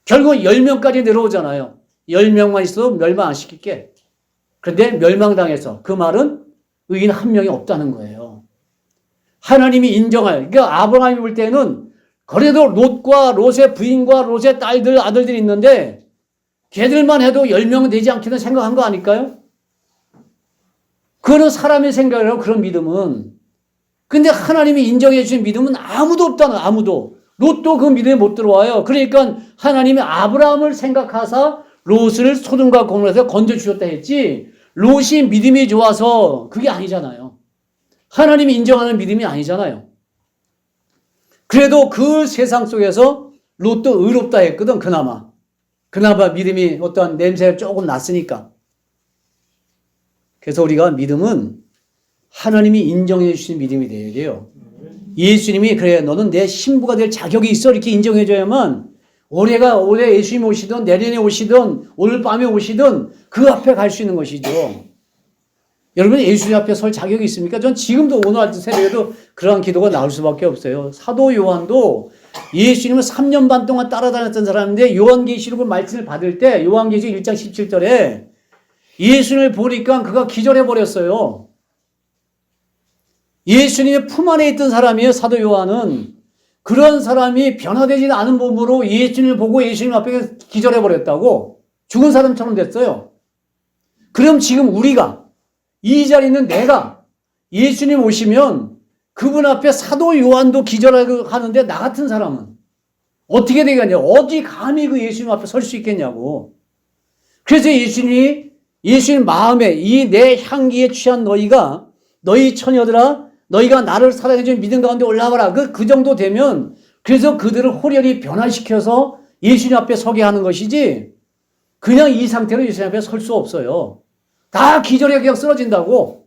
결국 10명까지 내려오잖아요. 10명만 있어도 멸망 안 시킬게. 그런데 멸망당해서 그 말은 의인 한 명이 없다는 거예요. 하나님이 인정할, 그러니까 아브라함이 볼 때는 그래도 롯과 롯의 부인과 롯의 딸들, 아들들이 있는데 걔들만 해도 10명은 되지 않겠나 생각한 거 아닐까요? 그거는 사람의 생각이라고, 그런 믿음은. 근데 하나님이 인정해 주신 믿음은 아무도 없다는, 아무도. 롯도 그 믿음에 못 들어와요. 그러니까 하나님이 아브라함을 생각하사 롯을 소돔과 고모라에서 건져주셨다 했지, 롯이 믿음이 좋아서 그게 아니잖아요. 하나님이 인정하는 믿음이 아니잖아요. 그래도 그 세상 속에서 롯도 의롭다 했거든, 그나마. 그나마 믿음이 어떠한 냄새가 조금 났으니까. 그래서 우리가 믿음은 하나님이 인정해 주신 믿음이 되어야 돼요. 예수님이 그래, 너는 내 신부가 될 자격이 있어, 이렇게 인정해 줘야만 올해 예수님 오시든 내년에 오시든 오늘 밤에 오시든 그 앞에 갈 수 있는 것이죠. 여러분, 예수님 앞에 설 자격이 있습니까? 전 지금도 오늘 새벽에도 그러한 기도가 나올 수밖에 없어요. 사도 요한도 예수님을 3년 반 동안 따라다녔던 사람인데 요한계시록을 말씀을 받을 때 요한계시록 1장 17절에 예수님을 보니까 그가 기절해 버렸어요. 예수님의 품 안에 있던 사람이에요, 사도 요한은. 그런 사람이 변화되지 않은 몸으로 예수님을 보고 예수님 앞에 기절해 버렸다고. 죽은 사람처럼 됐어요. 그럼 지금 우리가, 이 자리에 있는 내가 예수님 오시면 그분 앞에 사도 요한도 기절하는데 나 같은 사람은 어떻게 되겠냐? 어디 감히 그 예수님 앞에 설 수 있겠냐고. 그래서 예수님 마음에 이 내 향기에 취한 너희가, 너희 처녀들아, 너희가 나를 사랑해주는 믿음 가운데 올라와라. 그 정도 되면, 그래서 그들을 호련히 변화시켜서 예수님 앞에 서게 하는 것이지, 그냥 이 상태로 예수님 앞에 설 수 없어요. 다 기절해 그냥 쓰러진다고.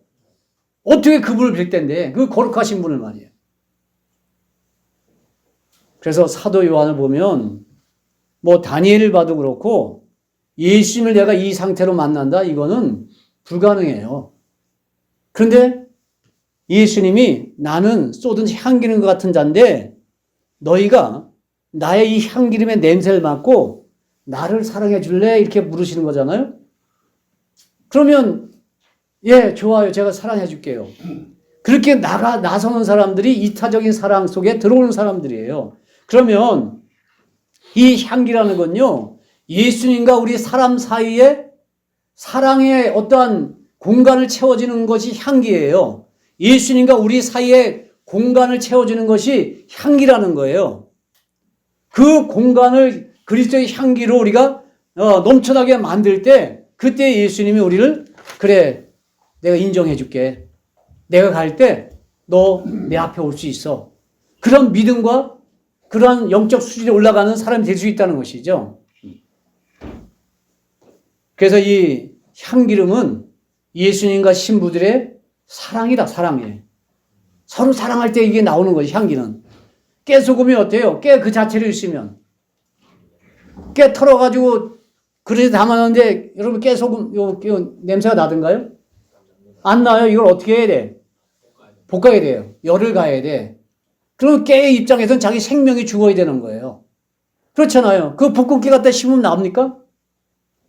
어떻게 그분을 뵐 텐데, 그 거룩하신 분을 말이에요. 그래서 사도 요한을 보면, 뭐 다니엘을 봐도 그렇고, 예수님을 내가 이 상태로 만난다? 이거는 불가능해요. 그런데 예수님이 나는 쏟은 향기름 같은 자인데 너희가 나의 이 향기름의 냄새를 맡고 나를 사랑해 줄래? 이렇게 물으시는 거잖아요. 그러면 예, 좋아요. 제가 사랑해 줄게요. 그렇게 나서는 사람들이 이타적인 사랑 속에 들어오는 사람들이에요. 그러면 이 향기라는 건요, 예수님과 우리 사람 사이에 사랑의 어떠한 공간을 채워주는 것이 향기예요. 예수님과 우리 사이에 공간을 채워주는 것이 향기라는 거예요. 그 공간을 그리스도의 향기로 우리가 넘쳐나게 만들 때, 그때 예수님이 우리를, 그래, 내가 인정해 줄게. 내가 갈 때 너 내 앞에 올 수 있어. 그런 믿음과 그런 영적 수준에 올라가는 사람이 될 수 있다는 것이죠. 그래서 이 향기름은 예수님과 신부들의 사랑이다, 사랑이. 서로 사랑할 때 이게 나오는 거지, 향기는. 깨소금이 어때요? 깨 그 자체로 있으면. 깨 털어가지고 그릇에 담았는데, 여러분 깨소금, 요 냄새가 나던가요? 안 나요? 이걸 어떻게 해야 돼? 볶아야 돼요. 열을 가해야 돼. 그럼 깨의 입장에서는 자기 생명이 죽어야 되는 거예요. 그렇잖아요. 그 볶은 깨 갖다 심으면 나옵니까?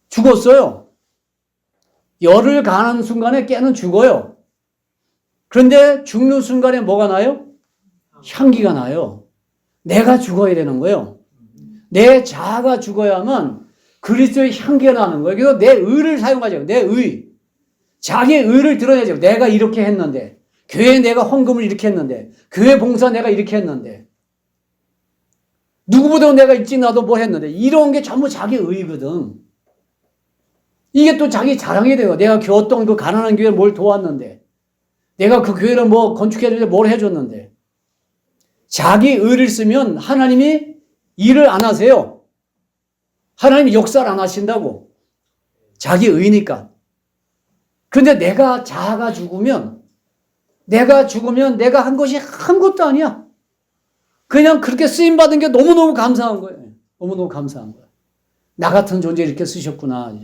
죽었어요. 열을 가하는 순간에 깨는 죽어요. 그런데 죽는 순간에 뭐가 나요? 향기가 나요. 내가 죽어야 되는 거예요. 내 자아가 죽어야만 그리스도의 향기가 나는 거예요. 그래서 내 의를 사용하죠. 내 의. 자기의 의를 드러내죠. 내가 이렇게 했는데. 교회에 내가 헌금을 이렇게 했는데. 교회 봉사 내가 이렇게 했는데. 누구보다 내가 일찍 나도 뭘 했는데. 이런 게 전부 자기 의거든. 이게 또 자기 자랑이 돼요. 내가 어떤 그 가난한 교회를 뭘 도왔는데. 내가 그 교회를 뭐 건축해주는데 뭘 해줬는데. 자기 의를 쓰면 하나님이 일을 안 하세요. 하나님이 역사를 안 하신다고. 자기 의니까. 그런데 내가 자아가 죽으면 내가 한 것이 한 것도 아니야. 그냥 그렇게 쓰임받은 게 너무너무 감사한 거예요. 너무너무 감사한 거예요. 나 같은 존재 이렇게 쓰셨구나.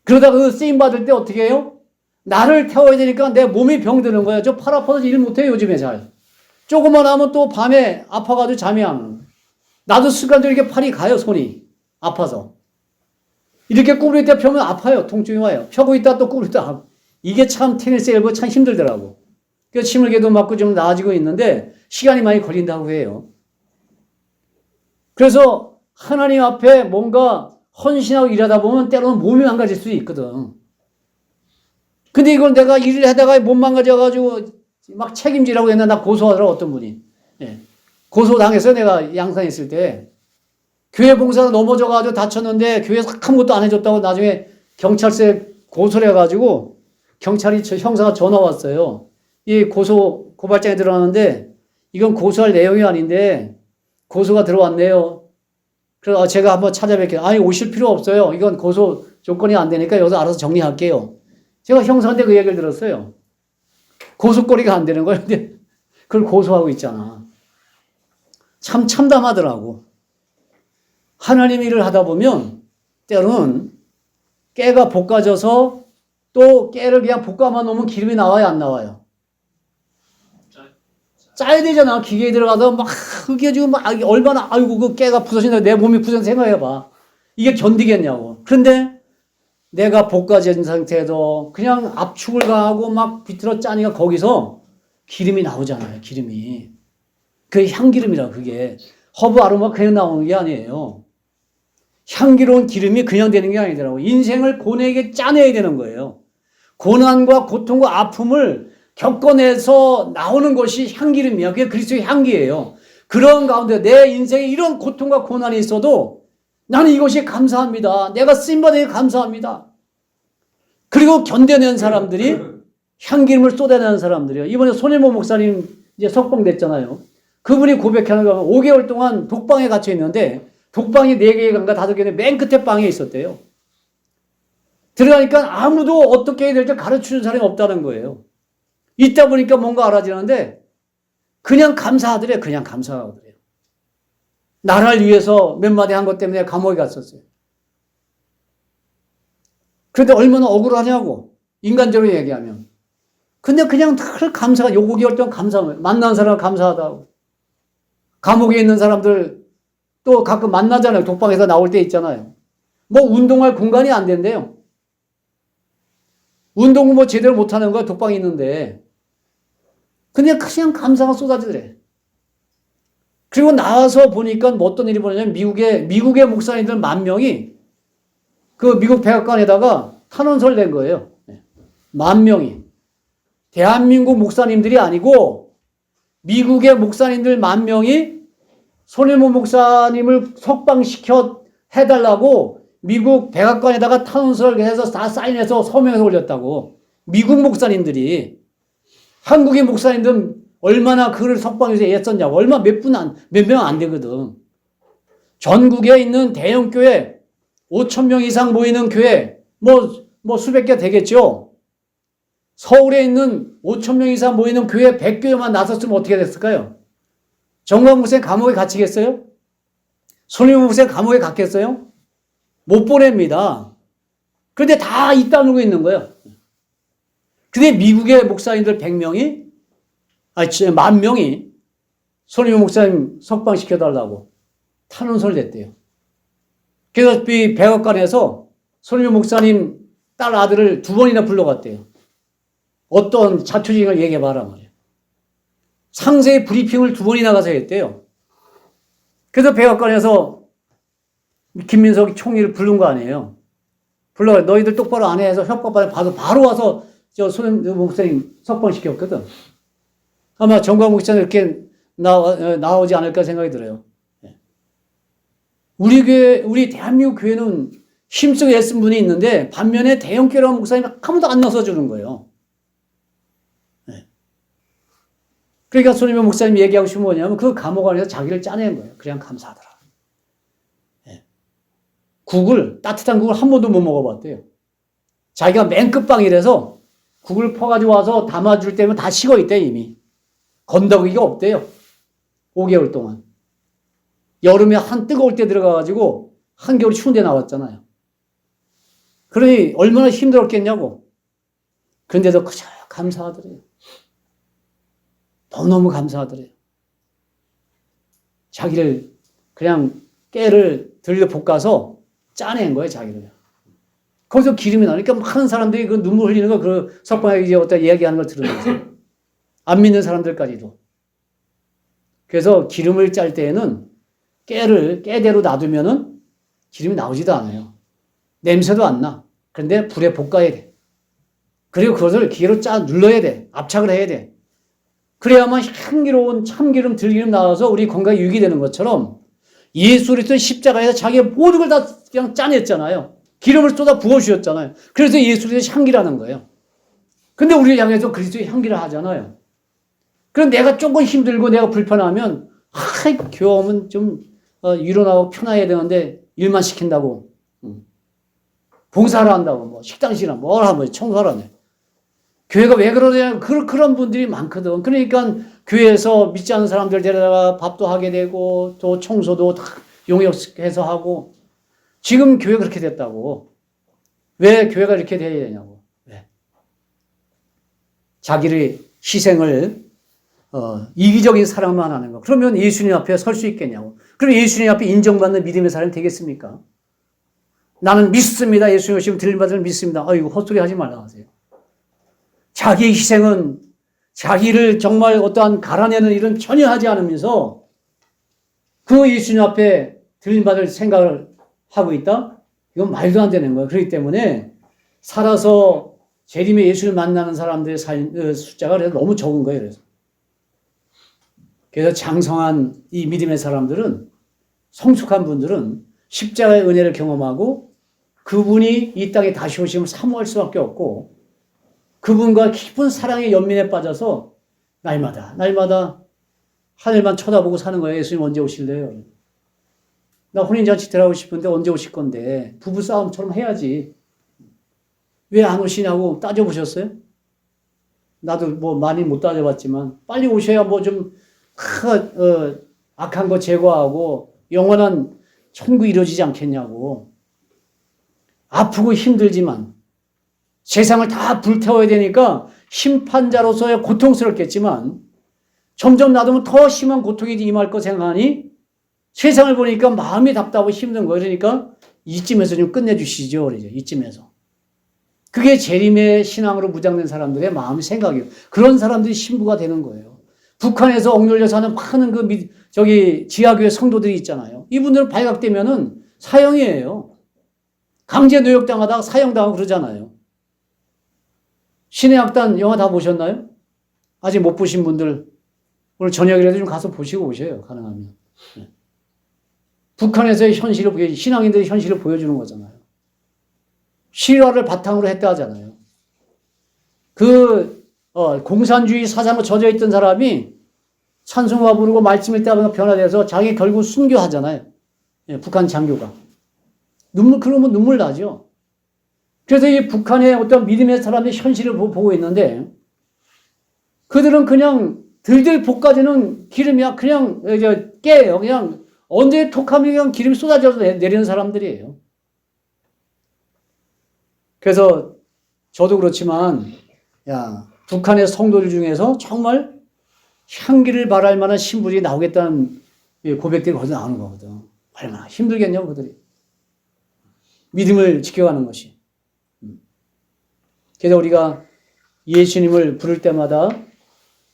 그러다가 그 쓰임받을 때 어떻게 해요? 나를 태워야 되니까 내 몸이 병드는 거야. 저 팔 아파서 일 못해요, 요즘에 잘. 조금만 하면 또 밤에 아파가지고 잠이 안 오는 거야. 나도 습관대로 이렇게 팔이 가요, 손이. 아파서. 이렇게 구부릴 때 펴면 아파요. 통증이 와요. 펴고 있다 또 구부릴 때 아파. 이게 참 테니스 엘보 참 힘들더라고. 그래서 침을개도 맞고 좀 나아지고 있는데 시간이 많이 걸린다고 해요. 그래서 하나님 앞에 뭔가 헌신하고 일하다 보면 때로는 몸이 망가질 수 있거든. 근데 이걸 내가 일을 하다가 몸 망가져가지고 막 책임지라고 했나 나 고소하더라고 어떤 분이. 예. 고소당했어요. 내가 양산에 있을 때. 교회 봉사가 넘어져가지고 다쳤는데 교회에서 아무것도 안 해줬다고 나중에 경찰서에 고소를 해가지고 경찰이 형사가 전화 왔어요. 이 고발장에 들어왔는데 이건 고소할 내용이 아닌데 고소가 들어왔네요. 그래서 제가 한번 찾아뵐게요. 아니 오실 필요 없어요. 이건 고소 조건이 안 되니까 여기서 알아서 정리할게요. 제가 형사한테 그 얘기를 들었어요. 고소거리가 안 되는 거예요. 근데 그걸 고소하고 있잖아. 참 참담하더라고. 하나님 일을 하다 보면 때로는 깨가 볶아져서 또 깨를 그냥 볶아만 놓으면 기름이 나와요, 안 나와요? 짜야 되잖아. 기계에 들어가서 막 그게 지금 막 얼마나 아이고 그 깨가 부서진다 내 몸이 부서진 생각해봐. 이게 견디겠냐고. 그런데 내가 볶아진 상태에도 그냥 압축을 가하고 막 비틀어 짜니까 거기서 기름이 나오잖아요. 기름이. 그게 향기름이라 그게. 허브 아로마 그냥 나오는 게 아니에요. 향기로운 기름이 그냥 되는 게 아니더라고. 인생을 고뇌에게 짜내야 되는 거예요. 고난과 고통과 아픔을 겪어내서 나오는 것이 향기름이야. 그게 그리스도의 향기예요. 그런 가운데 내 인생에 이런 고통과 고난이 있어도 나는 이것이 감사합니다. 내가 쓰임받으니 감사합니다. 그리고 견뎌낸 사람들이 향기름을 쏟아내는 사람들이에요. 이번에 손일모 목사님 이제 석방됐잖아요. 그분이 고백하는 거 5개월 동안 독방에 갇혀 있는데 독방이 4개인가 5개인데 맨 끝에 방에 있었대요. 들어가니까 아무도 어떻게 해야 될지 가르치는 사람이 없다는 거예요. 있다 보니까 뭔가 알아지는데 그냥 감사하더래요. 그냥 감사하더래요. 나라를 위해서 몇 마디 한 것 때문에 감옥에 갔었어요. 그런데 얼마나 억울하냐고. 인간적으로 얘기하면. 근데 그냥 늘 감사가, 요 5개월 동안 감사하면, 만난 사람 감사하다고. 감옥에 있는 사람들 또 가끔 만나잖아요. 독방에서 나올 때 있잖아요. 뭐 운동할 공간이 안 된대요. 운동은 뭐 제대로 못하는 거야. 독방에 있는데. 근데 그냥 감사가 쏟아지더래. 그리고 나와서 보니까 뭐 어떤 일이 벌어졌냐면 미국의 목사님들 10,000명이 그 미국 백악관에다가 탄원서를 낸 거예요. 10,000명이. 대한민국 목사님들이 아니고 미국의 목사님들 10,000명이 손일모 목사님을 석방시켜 해달라고 미국 백악관에다가 탄원서를 해서 다 사인해서 서명해서 올렸다고. 미국 목사님들이. 한국의 목사님들은 얼마나 그를 석방해서 애썼냐고. 얼마 몇 명 안 되거든. 전국에 있는 대형 교회, 5,000명 이상 모이는 교회, 뭐 수백 개 되겠죠. 서울에 있는 5천 명 이상 모이는 교회 100교회만 나섰으면 어떻게 됐을까요? 정광훈 목사님 감옥에 갇히겠어요? 손흥민 목사님 감옥에 갔겠어요? 못 보냅니다. 그런데 다 입다물고 있는 거예요. 근데 미국의 목사님들 100명이, 아니, 10,000명이 손흥민 목사님 석방시켜달라고 탄원서를 냈대요. 그래서 이 백악관에서 손흥민 목사님 딸 아들을 2번이나 불러갔대요. 어떤 자초지종을 얘기해봐라 말이에요. 상세히 브리핑을 2번이나 가서 했대요. 그래서 백악관에서 김민석 총리를 부른 거 아니에요. 불러 너희들 똑바로 안 해 해서 협박받아 바로 와서 저 손흥민 목사님 석방시켰거든. 아마 정광훈 목사님 이렇게 나오지 않을까 생각이 들어요. 우리 교회, 우리 대한민국 교회는 힘쓰고 애쓴 분이 있는데 반면에 대형교회라는 목사님이 아무도 안 나서주는 거예요. 그러니까 손흥민 목사님 얘기하고 싶은 뭐냐면 그 감옥 안에서 자기를 짜낸 거예요. 그냥 감사하더라. 국을, 따뜻한 국을 한 번도 못 먹어봤대요. 자기가 맨 끝방이라서 국을 퍼가지고 와서 담아줄 때면 다 식어 있대, 이미. 건더기가 없대요. 5개월 동안. 여름에 한 뜨거울 때 들어가가지고 한겨울 추운 데 나왔잖아요. 그러니 얼마나 힘들었겠냐고. 그런데도 그저 감사하더래요. 너무 감사하더래요. 자기를 그냥 깨를 들려 볶아서 짜낸 거예요, 자기를. 거기서 기름이 나니까 많은 사람들이 그 눈물 흘리는 거, 그 석방에 이제 어떤 이야기하는 걸 들으면서. 안 믿는 사람들까지도. 그래서 기름을 짤 때에는 깨대로 놔두면은 기름이 나오지도 않아요. 냄새도 안 나. 그런데 불에 볶아야 돼. 그리고 그것을 기계로 눌러야 돼. 압착을 해야 돼. 그래야만 향기로운 참기름, 들기름 나와서 우리 건강에 유익이 되는 것처럼 예수 그리스도는 십자가에서 자기의 모든 걸 다 그냥 짜냈잖아요. 기름을 쏟아 부어주셨잖아요. 그래서 예수 그리스도의 향기라는 거예요. 근데 우리를 향해서 그리스도의 향기를 하잖아요. 그럼 내가 조금 힘들고 내가 불편하면 교험은 좀 유론하고 편해야 되는데 일만 시킨다고 봉사를 한다고 뭐 식당시나 뭘 하면 청소하라네. 교회가 왜 그러냐 그런 분들이 많거든. 그러니까 교회에서 믿지 않는 사람들 데려다가 밥도 하게 되고 또 청소도 다 용역해서 하고 지금 교회가 그렇게 됐다고. 왜 교회가 이렇게 돼야 되냐고. 왜? 자기를 희생을 이기적인 사랑만 하는 거. 그러면 예수님 앞에 설 수 있겠냐고. 그럼 예수님 앞에 인정받는 믿음의 사람이 되겠습니까? 나는 믿습니다. 예수님 오시면 들림받을 믿습니다. 아이고 헛소리 하지 말라 하세요. 자기의 희생은 자기를 정말 어떠한 갈아내는 일은 전혀 하지 않으면서 그 예수님 앞에 들림받을 생각을 하고 있다? 이건 말도 안 되는 거예요. 그렇기 때문에 살아서 재림의 예수를 만나는 사람들의 숫자가 그래서 너무 적은 거예요. 그래서 장성한 이 믿음의 사람들은 성숙한 분들은 십자가의 은혜를 경험하고 그분이 이 땅에 다시 오심을 사모할 수밖에 없고 그분과 깊은 사랑의 연민에 빠져서 날마다 하늘만 쳐다보고 사는 거예요. 예수님 언제 오실래요? 나 혼인잔치 들어가고 싶은데 언제 오실 건데 부부싸움처럼 해야지. 왜 안 오시냐고 따져보셨어요? 나도 뭐 많이 못 따져봤지만 빨리 오셔야 뭐 좀 악한 거 제거하고 영원한 천국이 이루어지지 않겠냐고. 아프고 힘들지만 세상을 다 불태워야 되니까 심판자로서야 고통스럽겠지만 점점 놔두면 더 심한 고통이 임할 거 생각하니 세상을 보니까 마음이 답답하고 힘든 거예요. 그러니까 이쯤에서 좀 끝내주시죠. 그러죠. 이쯤에서. 그게 재림의 신앙으로 무장된 사람들의 마음의 생각이에요. 그런 사람들이 신부가 되는 거예요. 북한에서 억눌려 사는 많은 지하교회 성도들이 있잖아요. 이분들은 발각되면은 사형이에요. 강제 노역당하다가 사형당하고 그러잖아요. 신의 악단 영화 다 보셨나요? 아직 못 보신 분들 오늘 저녁이라도 좀 가서 보시고 오셔요. 가능하면. 네. 북한에서의 현실을 신앙인들의 현실을 보여주는 거잖아요. 실화를 바탕으로 했다 하잖아요. 공산주의 사상으로 젖어있던 사람이 찬송가 부르고 말씀 읽다가 변화돼서 자기 결국 순교하잖아요. 예, 북한 장교가. 그러면 눈물 나죠. 그래서 이 북한의 어떤 믿음의 사람들의 현실을 보고 있는데 그들은 그냥 들들 볶아지는 기름이야. 그냥 깨요. 그냥 언제 톡하면 그냥 기름이 쏟아져서 내리는 사람들이에요. 그래서 저도 그렇지만 북한의 성도들 중에서 정말 향기를 발할 만한 신분이 나오겠다는 고백들이 거기서 나오는 거거든. 얼마나 힘들겠냐고 그들이. 믿음을 지켜가는 것이. 그래서 우리가 예수님을 부를 때마다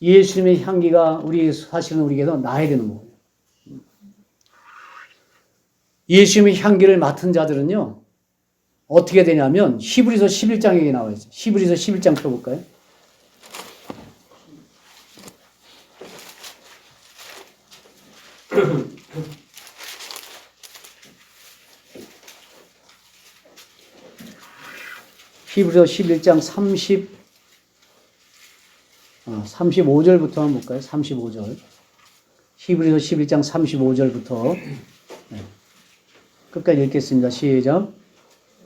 예수님의 향기가 사실은 우리에게서 나야 되는 거예요. 예수님의 향기를 맡은 자들은요, 어떻게 되냐면, 히브리서 11장에 나와 있어요. 히브리서 11장 펴볼까요? 히브리서 11장 35절부터 한번 볼까요? 35절. 히브리서 11장 35절부터 끝까지 읽겠습니다. 시작.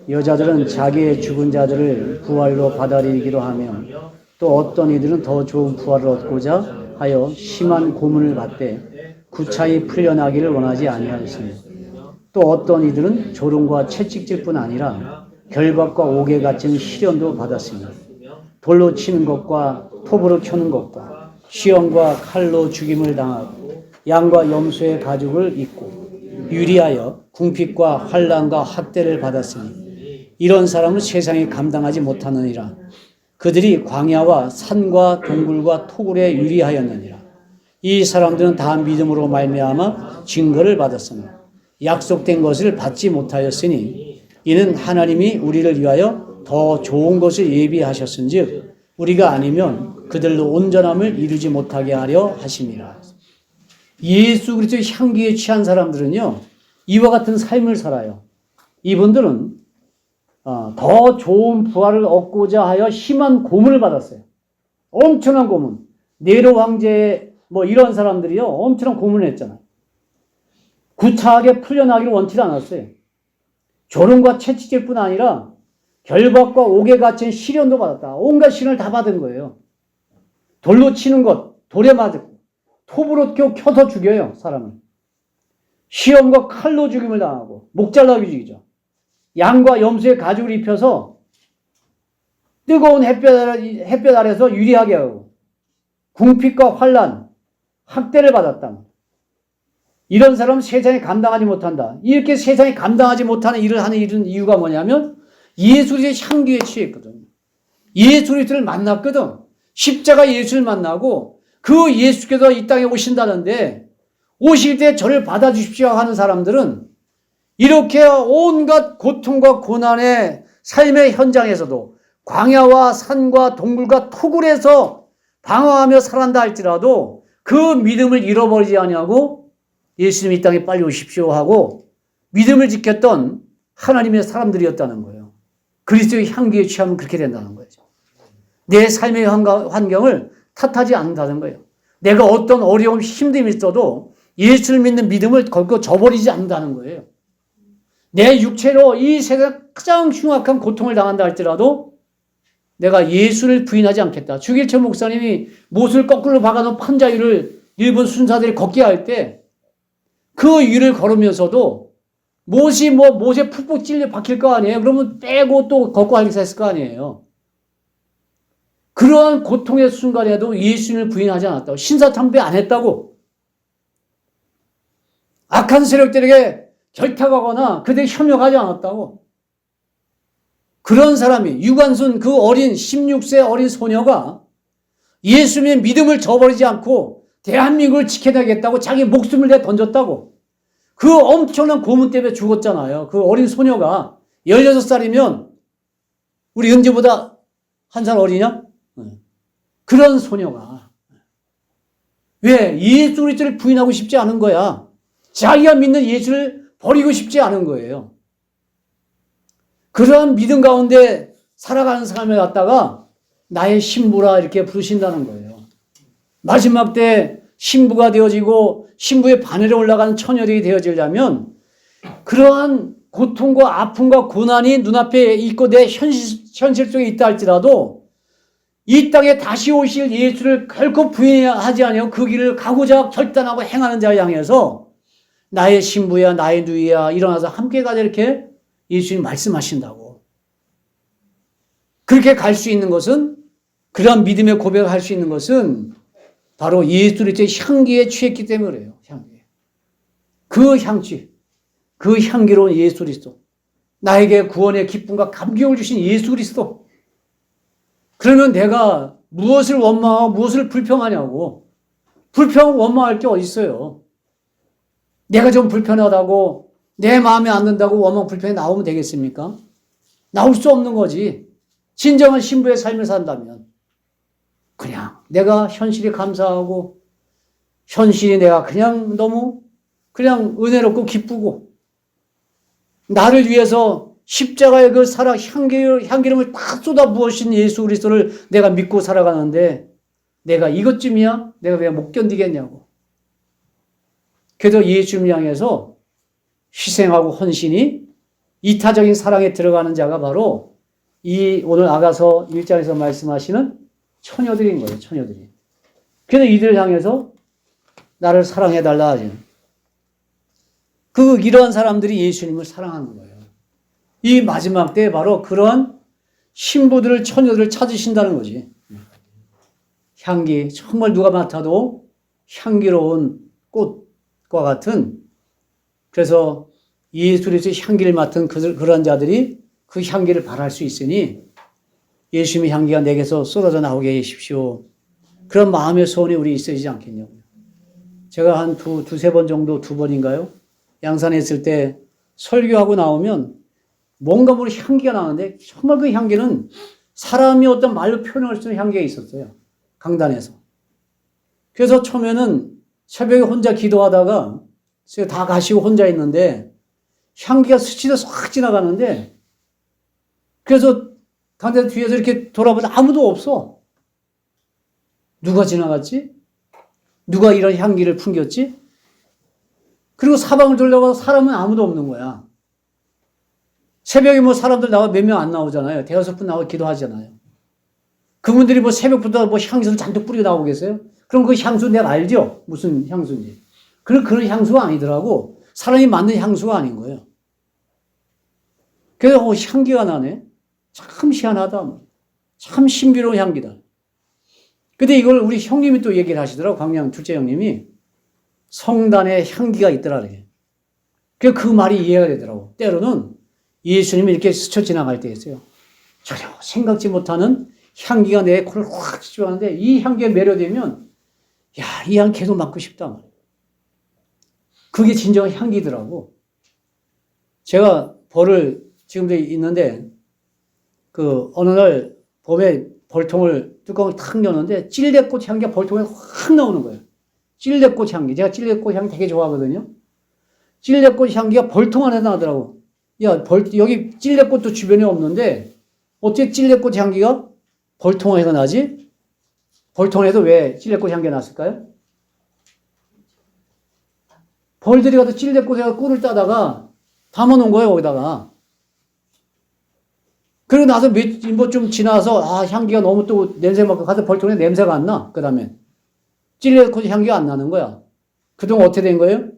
여자들은 자기의 죽은 자들을 부활로 받아들이기로 하며 또 어떤 이들은 더 좋은 부활을 얻고자 하여 심한 고문을 받되 구차히 풀려나기를 원하지 아니하였으며 또 어떤 이들은 조롱과 채찍질 뿐 아니라 결박과 옥에 갇힌 시련도 받았으며 돌로 치는 것과 톱으로 켜는 것과 시험과 칼로 죽임을 당하고 양과 염소의 가죽을 입고 유리하여 궁핍과 환난과 학대를 받았으니 이런 사람은 세상에 감당하지 못하느니라. 그들이 광야와 산과 동굴과 토굴에 유리하였느니라. 이 사람들은 다 믿음으로 말미암아 증거를 받았으나 약속된 것을 받지 못하였으니 이는 하나님이 우리를 위하여 더 좋은 것을 예비하셨은즉 우리가 아니면 그들로 온전함을 이루지 못하게 하려 하심이라. 예수 그리스도의 향기에 취한 사람들은요, 이와 같은 삶을 살아요. 이분들은 더 좋은 부활을 얻고자 하여 심한 고문을 받았어요. 엄청난 고문. 네로 황제 이런 사람들이요, 엄청난 고문을 했잖아요. 구차하게 풀려나기를 원치 않았어요. 조롱과 채찍질 뿐 아니라 결박과 옥에 갇힌 시련도 받았다. 온갖 시련을 다 받은 거예요. 돌로 치는 것, 돌에 맞고 톱으로 켜서 죽여요, 사람을. 시험과 칼로 죽임을 당하고 목잘라기 죽이죠. 양과 염소의 가죽을 입혀서 뜨거운 햇볕 아래서 유리하게 하고 궁핍과 환난, 학대를 받았다. 이런 사람은 세상에 감당하지 못한다. 이렇게 세상에 감당하지 못하는 일을 하는 이유가 뭐냐면 예수 그리스도의 향기에 취했거든. 예수 그리스도를 만났거든. 십자가 예수를 만나고 그 예수께서 이 땅에 오신다는데 오실 때 저를 받아주십시오 하는 사람들은 이렇게 온갖 고통과 고난의 삶의 현장에서도 광야와 산과 동굴과 토굴에서 방황하며 살아간다 할지라도 그 믿음을 잃어버리지 아니하고 예수님 이 땅에 빨리 오십시오 하고 믿음을 지켰던 하나님의 사람들이었다는 거예요. 그리스도의 향기에 취하면 그렇게 된다는 거죠. 내 삶의 환경을 탓하지 않는다는 거예요. 내가 어떤 어려움, 힘듦이 있어도 예수를 믿는 믿음을 걸고 저버리지 않는다는 거예요. 내 육체로 이 세상 가장 흉악한 고통을 당한다 할지라도 내가 예수를 부인하지 않겠다. 주길철 목사님이 못을 거꾸로 박아놓은 판자유를 일본 순사들이 걷게 할 때 그 위를 걸으면서도 못에 푹푹 찔려 박힐 거 아니에요. 그러면 빼고 또 걷고 하기서 했을 거 아니에요. 그러한 고통의 순간에도 예수님을 부인하지 않았다고. 신사참배 안 했다고. 악한 세력들에게 결탁하거나 그들에게 협력하지 않았다고. 그런 사람이 유관순 그 어린 16세 어린 소녀가 예수님의 믿음을 저버리지 않고 대한민국을 지켜내겠다고 자기 목숨을 내 던졌다고. 그 엄청난 고문 때문에 죽었잖아요. 그 어린 소녀가 16살이면 우리 은지보다 한 살 어리냐? 그런 소녀가 왜? 예수 그리스도를 부인하고 싶지 않은 거야. 자기가 믿는 예수를 버리고 싶지 않은 거예요. 그러한 믿음 가운데 살아가는 사람을 갖다가 나의 신부라 이렇게 부르신다는 거예요. 마지막 때 신부가 되어지고 신부의 바늘에 올라가는 처녀들이 되어지려면 그러한 고통과 아픔과 고난이 눈앞에 있고 내 현실 속에 있다 할지라도 이 땅에 다시 오실 예수를 결코 부인하지 아니하고 그 길을 가고자 결단하고 행하는 자를 향해서 나의 신부야 나의 누이야 일어나서 함께 가자 이렇게 예수님 말씀하신다고. 그렇게 갈 수 있는 것은 그러한 믿음의 고백을 할 수 있는 것은 바로 예수 그리스도의 향기에 취했기 때문에 그래요. 향기. 그 향취, 그 향기로운 예수 그리스도. 나에게 구원의 기쁨과 감격을 주신 예수 그리스도. 그러면 내가 무엇을 원망하고 무엇을 불평하냐고. 불평 원망할 게 어디 있어요. 내가 좀 불편하다고 내 마음에 안 든다고 원망 불평이 나오면 되겠습니까? 나올 수 없는 거지. 진정한 신부의 삶을 산다면. 그냥 내가 현실이 감사하고 현실이 내가 그냥 너무 그냥 은혜롭고 기쁘고 나를 위해서 십자가의 그 향기름을 딱 쏟아 부으신 예수 그리스도를 내가 믿고 살아가는데 내가 이것쯤이야? 내가 왜 못 견디겠냐고. 그래서 예수님을 향해서 희생하고 헌신이 이타적인 사랑에 들어가는 자가 바로 이 오늘 아가서 1장에서 말씀하시는 처녀들인 거예요. 처녀들이. 그래서 이들을 향해서 나를 사랑해달라 하죠. 이러한 사람들이 예수님을 사랑하는 거예요. 이 마지막 때에 바로 그런 신부들을 처녀들을 찾으신다는 거지. 향기 정말 누가 맡아도 향기로운 꽃과 같은 그래서 예수 그리스도의 향기를 맡은 그런 자들이 그 향기를 발할 수 있으니 예수님의 향기가 내게서 쏟아져 나오게 해주십시오. 그런 마음의 소원이 우리 있어지지 않겠냐고요. 제가 한 두세 번 정도, 2번인가요? 양산에 있을 때 설교하고 나오면 뭔가 모르게 향기가 나는데 정말 그 향기는 사람이 어떤 말로 표현할 수 있는 향기가 있었어요. 강단에서. 그래서 처음에는 새벽에 혼자 기도하다가 다 가시고 혼자 있는데 향기가 스치듯 싹 지나가는데 그래서 강단 뒤에서 이렇게 돌아보면 아무도 없어. 누가 지나갔지? 누가 이런 향기를 풍겼지? 그리고 사방을 돌려봐도 사람은 아무도 없는 거야. 새벽에 사람들 나와 몇 명 안 나오잖아요. 대여섯 분 나와 기도하잖아요. 그분들이 새벽부터 향수를 잔뜩 뿌리고 나오겠어요? 그럼 그 향수 내가 알죠? 무슨 향수인지. 그런 향수가 아니더라고. 사람이 만든 향수가 아닌 거예요. 그래서 향기가 나네. 참 희한하다. 참 신비로운 향기다. 근데 이걸 우리 형님이 또 얘기를 하시더라고. 광양 둘째 형님이. 성단에 향기가 있더라. 그 말이 이해가 되더라고. 때로는 예수님이 이렇게 스쳐 지나갈 때 있어요. 전혀 생각지 못하는 향기가 내 코를 확 집어가는데 이 향기에 매료되면 이 향 계속 맡고 싶다. 그게 진정한 향기더라고. 제가 벌을 지금도 있는데 어느 날 봄에 벌통을 뚜껑을 탁 여는데 찔레꽃 향기가 벌통에 확 나오는 거예요. 찔레꽃 향기. 제가 찔레꽃 향기 되게 좋아하거든요. 찔레꽃 향기가 벌통 안에 나더라고. 여기 찔레꽃도 주변에 없는데 어떻게 찔레꽃 향기가 벌통 안에서 나지? 벌통에서 왜 찔레꽃 향기가 났을까요? 벌들이 가서 찔레꽃에 꿀을 따다가 담아놓은 거예요, 거기다가. 그리고 나서 좀 지나서, 향기가 너무 또 냄새 맡고 가서 벌통에 냄새가 안 나. 그 다음에. 찔레꽃 향기가 안 나는 거야. 그동안 어떻게 된 거예요?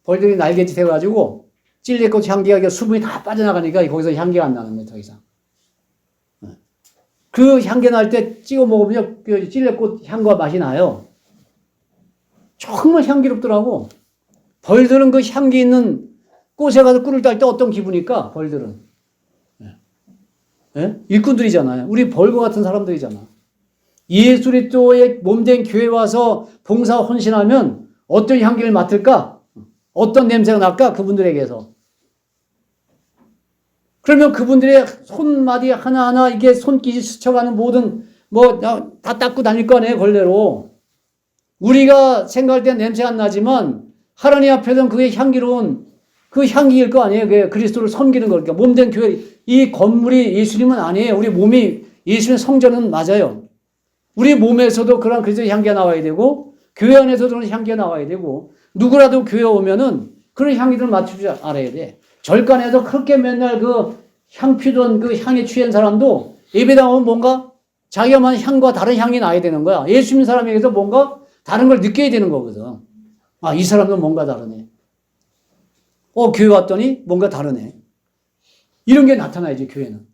벌들이 날개짓 해가지고 찔레꽃 향기가 수분이 다 빠져나가니까 거기서 향기가 안 나는 거예요, 더 이상. 그 향기 날 때 찍어 먹으면 그 찔레꽃 향과 맛이 나요. 정말 향기롭더라고. 벌들은 그 향기 있는 꽃에 가서 꿀을 딸 때 어떤 기분일까? 벌들은. 일꾼들이잖아요. 우리 벌과 같은 사람들이잖아. 예수 그리스도의 몸된 교회 와서 봉사 헌신하면 어떤 향기를 맡을까? 어떤 냄새가 날까? 그분들에게서. 그러면 그분들의 손마디 하나하나 이게 손길이 스쳐가는 모든 다 닦고 다닐 거 아니에요, 걸레로. 우리가 생각할 땐 냄새 안 나지만 하나님 앞에서는 그게 향기로운 그 향기일 거 아니에요. 그게 그리스도를 섬기는 거니까. 몸된 교회, 이 건물이 예수님은 아니에요. 우리 몸이 예수님의 성전은 맞아요. 우리 몸에서도 그런 그리스도의 향기가 나와야 되고 교회 안에서도 그런 향기가 나와야 되고 누구라도 교회 오면은 그런 향기들을 맡을 줄 알아야 돼. 절간에서 그렇게 맨날 그 향 피던 그 향에 취한 사람도 예배당 오면 뭔가 자기만 향과 다른 향이 나야 되는 거야. 예수 믿는 사람에게서 뭔가 다른 걸 느껴야 되는 거거든. 아, 이 사람도 뭔가 다르네. 교회 왔더니 뭔가 다르네. 이런 게 나타나야지, 교회는.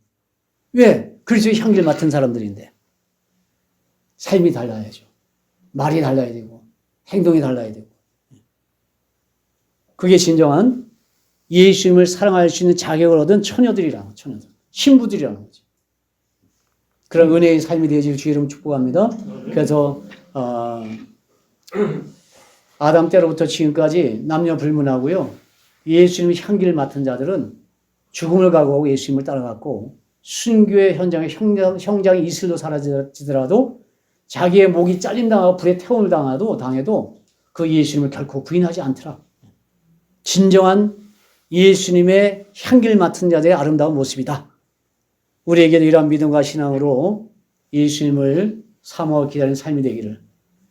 왜? 그리스도의 향기를 맡은 사람들인데. 삶이 달라야죠. 말이 달라야 되고, 행동이 달라야 되고. 그게 진정한 예수님을 사랑할 수 있는 자격을 얻은 처녀들이라는, 처녀들. 신부들이라는 거죠. 그런 은혜의 삶이 되어질 주의 이름 축복합니다. 그래서, 아담 때로부터 지금까지 남녀 불문하고요. 예수님의 향기를 맡은 자들은 죽음을 각오하고 예수님을 따라갔고, 순교의 현장에 형장이 이슬로 사라지더라도 자기의 목이 잘린당하고 불에 태움을 당해도 그 예수님을 결코 부인하지 않더라. 진정한 예수님의 향기를 맡은 자들의 아름다운 모습이다. 우리에게도 이러한 믿음과 신앙으로 예수님을 사모하고 기다리는 삶이 되기를.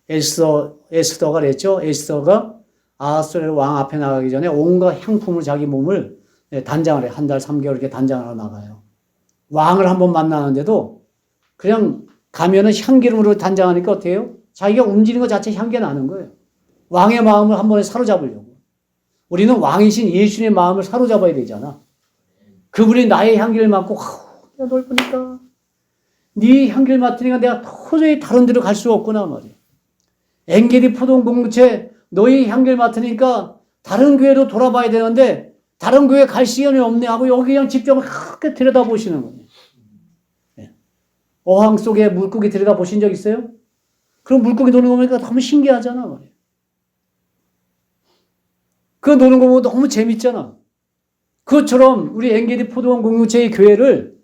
에스더가 그랬죠. 에스더가 아하수에로 왕 앞에 나가기 전에 온갖 향품으로 자기 몸을 단장을 해. 한 달 3개월 이렇게 단장을 하러 나가요. 왕을 한번 만나는데도 그냥 가면은 향기름으로 단장하니까 어때요? 자기가 움직이는 것 자체 향기가 나는 거예요. 왕의 마음을 한 번에 사로잡으려고. 우리는 왕이신 예수님의 마음을 사로잡아야 되잖아. 그분이 나의 향기를 맡고 내가 널 보니까 네 향기를 맡으니까 내가 도저히 다른 데로 갈 수가 없구나 말이야. 엔게디 포동 공동체 너희 향기를 맡으니까 다른 교회로 돌아봐야 되는데 다른 교회 갈 시간이 없네 하고 여기 그냥 집중을 크게 들여다보시는 거예요. 어항 속에 물고기 들여다보신 적 있어요? 그럼 물고기 노는 거 보니까 너무 신기하잖아 말이야. 그 노는 거 보고 너무 재밌잖아. 그것처럼 우리 엔게디 포도원 공동체의 교회를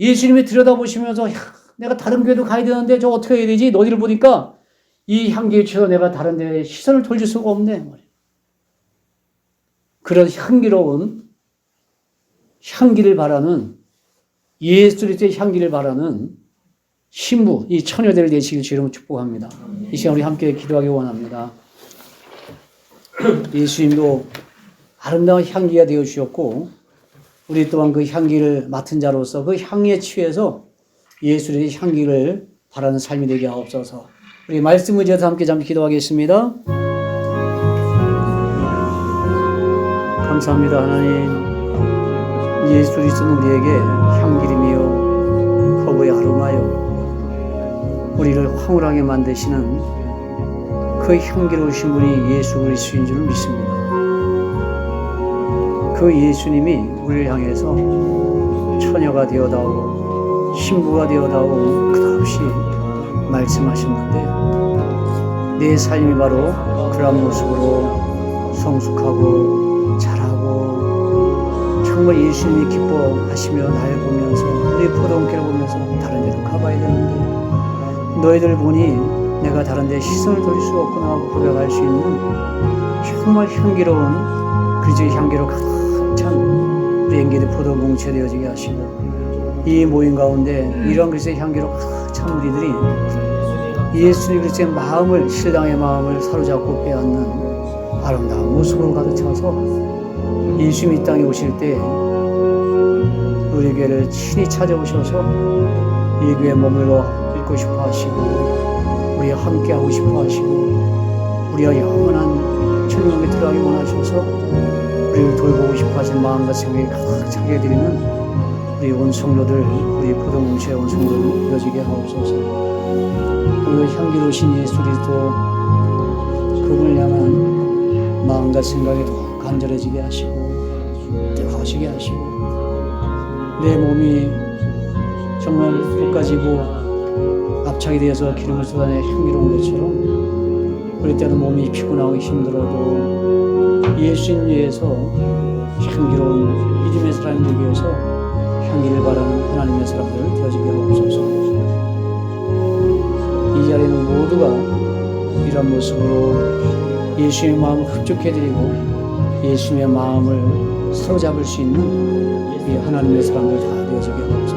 예수님이 들여다보시면서 내가 다른 교회도 가야 되는데 저 어떻게 해야 되지? 너희를 보니까 이 향기에 취해서 내가 다른 데 시선을 돌릴 수가 없네 말이야. 그런 향기로운 향기를 바라는 예수 그리스도의 향기를 바라는 신부, 이 처녀들 되시길 주님으로 축복합니다. 이 시간 우리 함께 기도하기 원합니다. 예수님도 아름다운 향기가 되어 주셨고 우리 또한 그 향기를 맡은 자로서 그 향에 취해서 예수의 향기를 바라는 삶이 되게 하옵소서. 우리 말씀 의지해서 함께 잠시 기도하겠습니다. 감사합니다. 하나님, 예수 그리스도는 우리에게 향기름이요 거부의 아로마요 우리를 황홀하게 만드시는 그 향기로우신 분이 예수 그리스도인 줄 믿습니다. 그 예수님이 우리를 향해서 처녀가 되어다오 신부가 되어다오 끝없이 말씀하셨는데 내 삶이 바로 그런 모습으로 성숙하고 자라고 정말 예수님이 기뻐하시며 나를 보면서 우리 포도원교를 보면서 다른 데로 가봐야 되는데 너희들 보니 내가 다른 데 시선을 돌릴 수 없구나 하고 고백할 수 있는 정말 향기로운 그리스도의 향기로 가득 찬 우리 엔게디 포도원 공동체 되어지게 하시고 이 모임 가운데 이러한 그리스도의 향기로 가득 찬 우리들이 예수님 그리스도의 마음을 신랑의 마음을 사로잡고 빼앗는 아름다운 모습으로 가득 차서 예수님이 이 땅에 오실 때 우리 교회를 친히 찾아오셔서 이 교회에 머물러 있고 싶어 하시고 우리와 함께 하고 싶어 하시고 우리와 영원한 천국에 들어가기 원하셔서 우리를 돌보고 싶어 하시는 마음과 생각이 가득 차게 해드리는 우리 온 성도들 우리 포도공동체의 온 성도들 되어지게 하옵소서. 오늘 향기로우신 예수 그리스도 그분을 향한 마음과 생각이 더 간절해지게 하시고 뜨거워지게 하시고 내 몸이 정말 볶아지고 압착이 되어서 기름을 쏟아내 향기로운 것처럼 그럴 때는 몸이 피곤하고 힘들어도 예수님을 위해서 향기로운 믿음의 사람이 되기 위해서 향기를 바라는 하나님의 사람들 되어지게 하옵소서. 이 자리는 모두가 이런 모습으로 예수님의 마음을 흡족해드리고 예수님의 마음을 사로잡을 수 있는 이 하나님의 사람들 다 되어지게 하옵소서.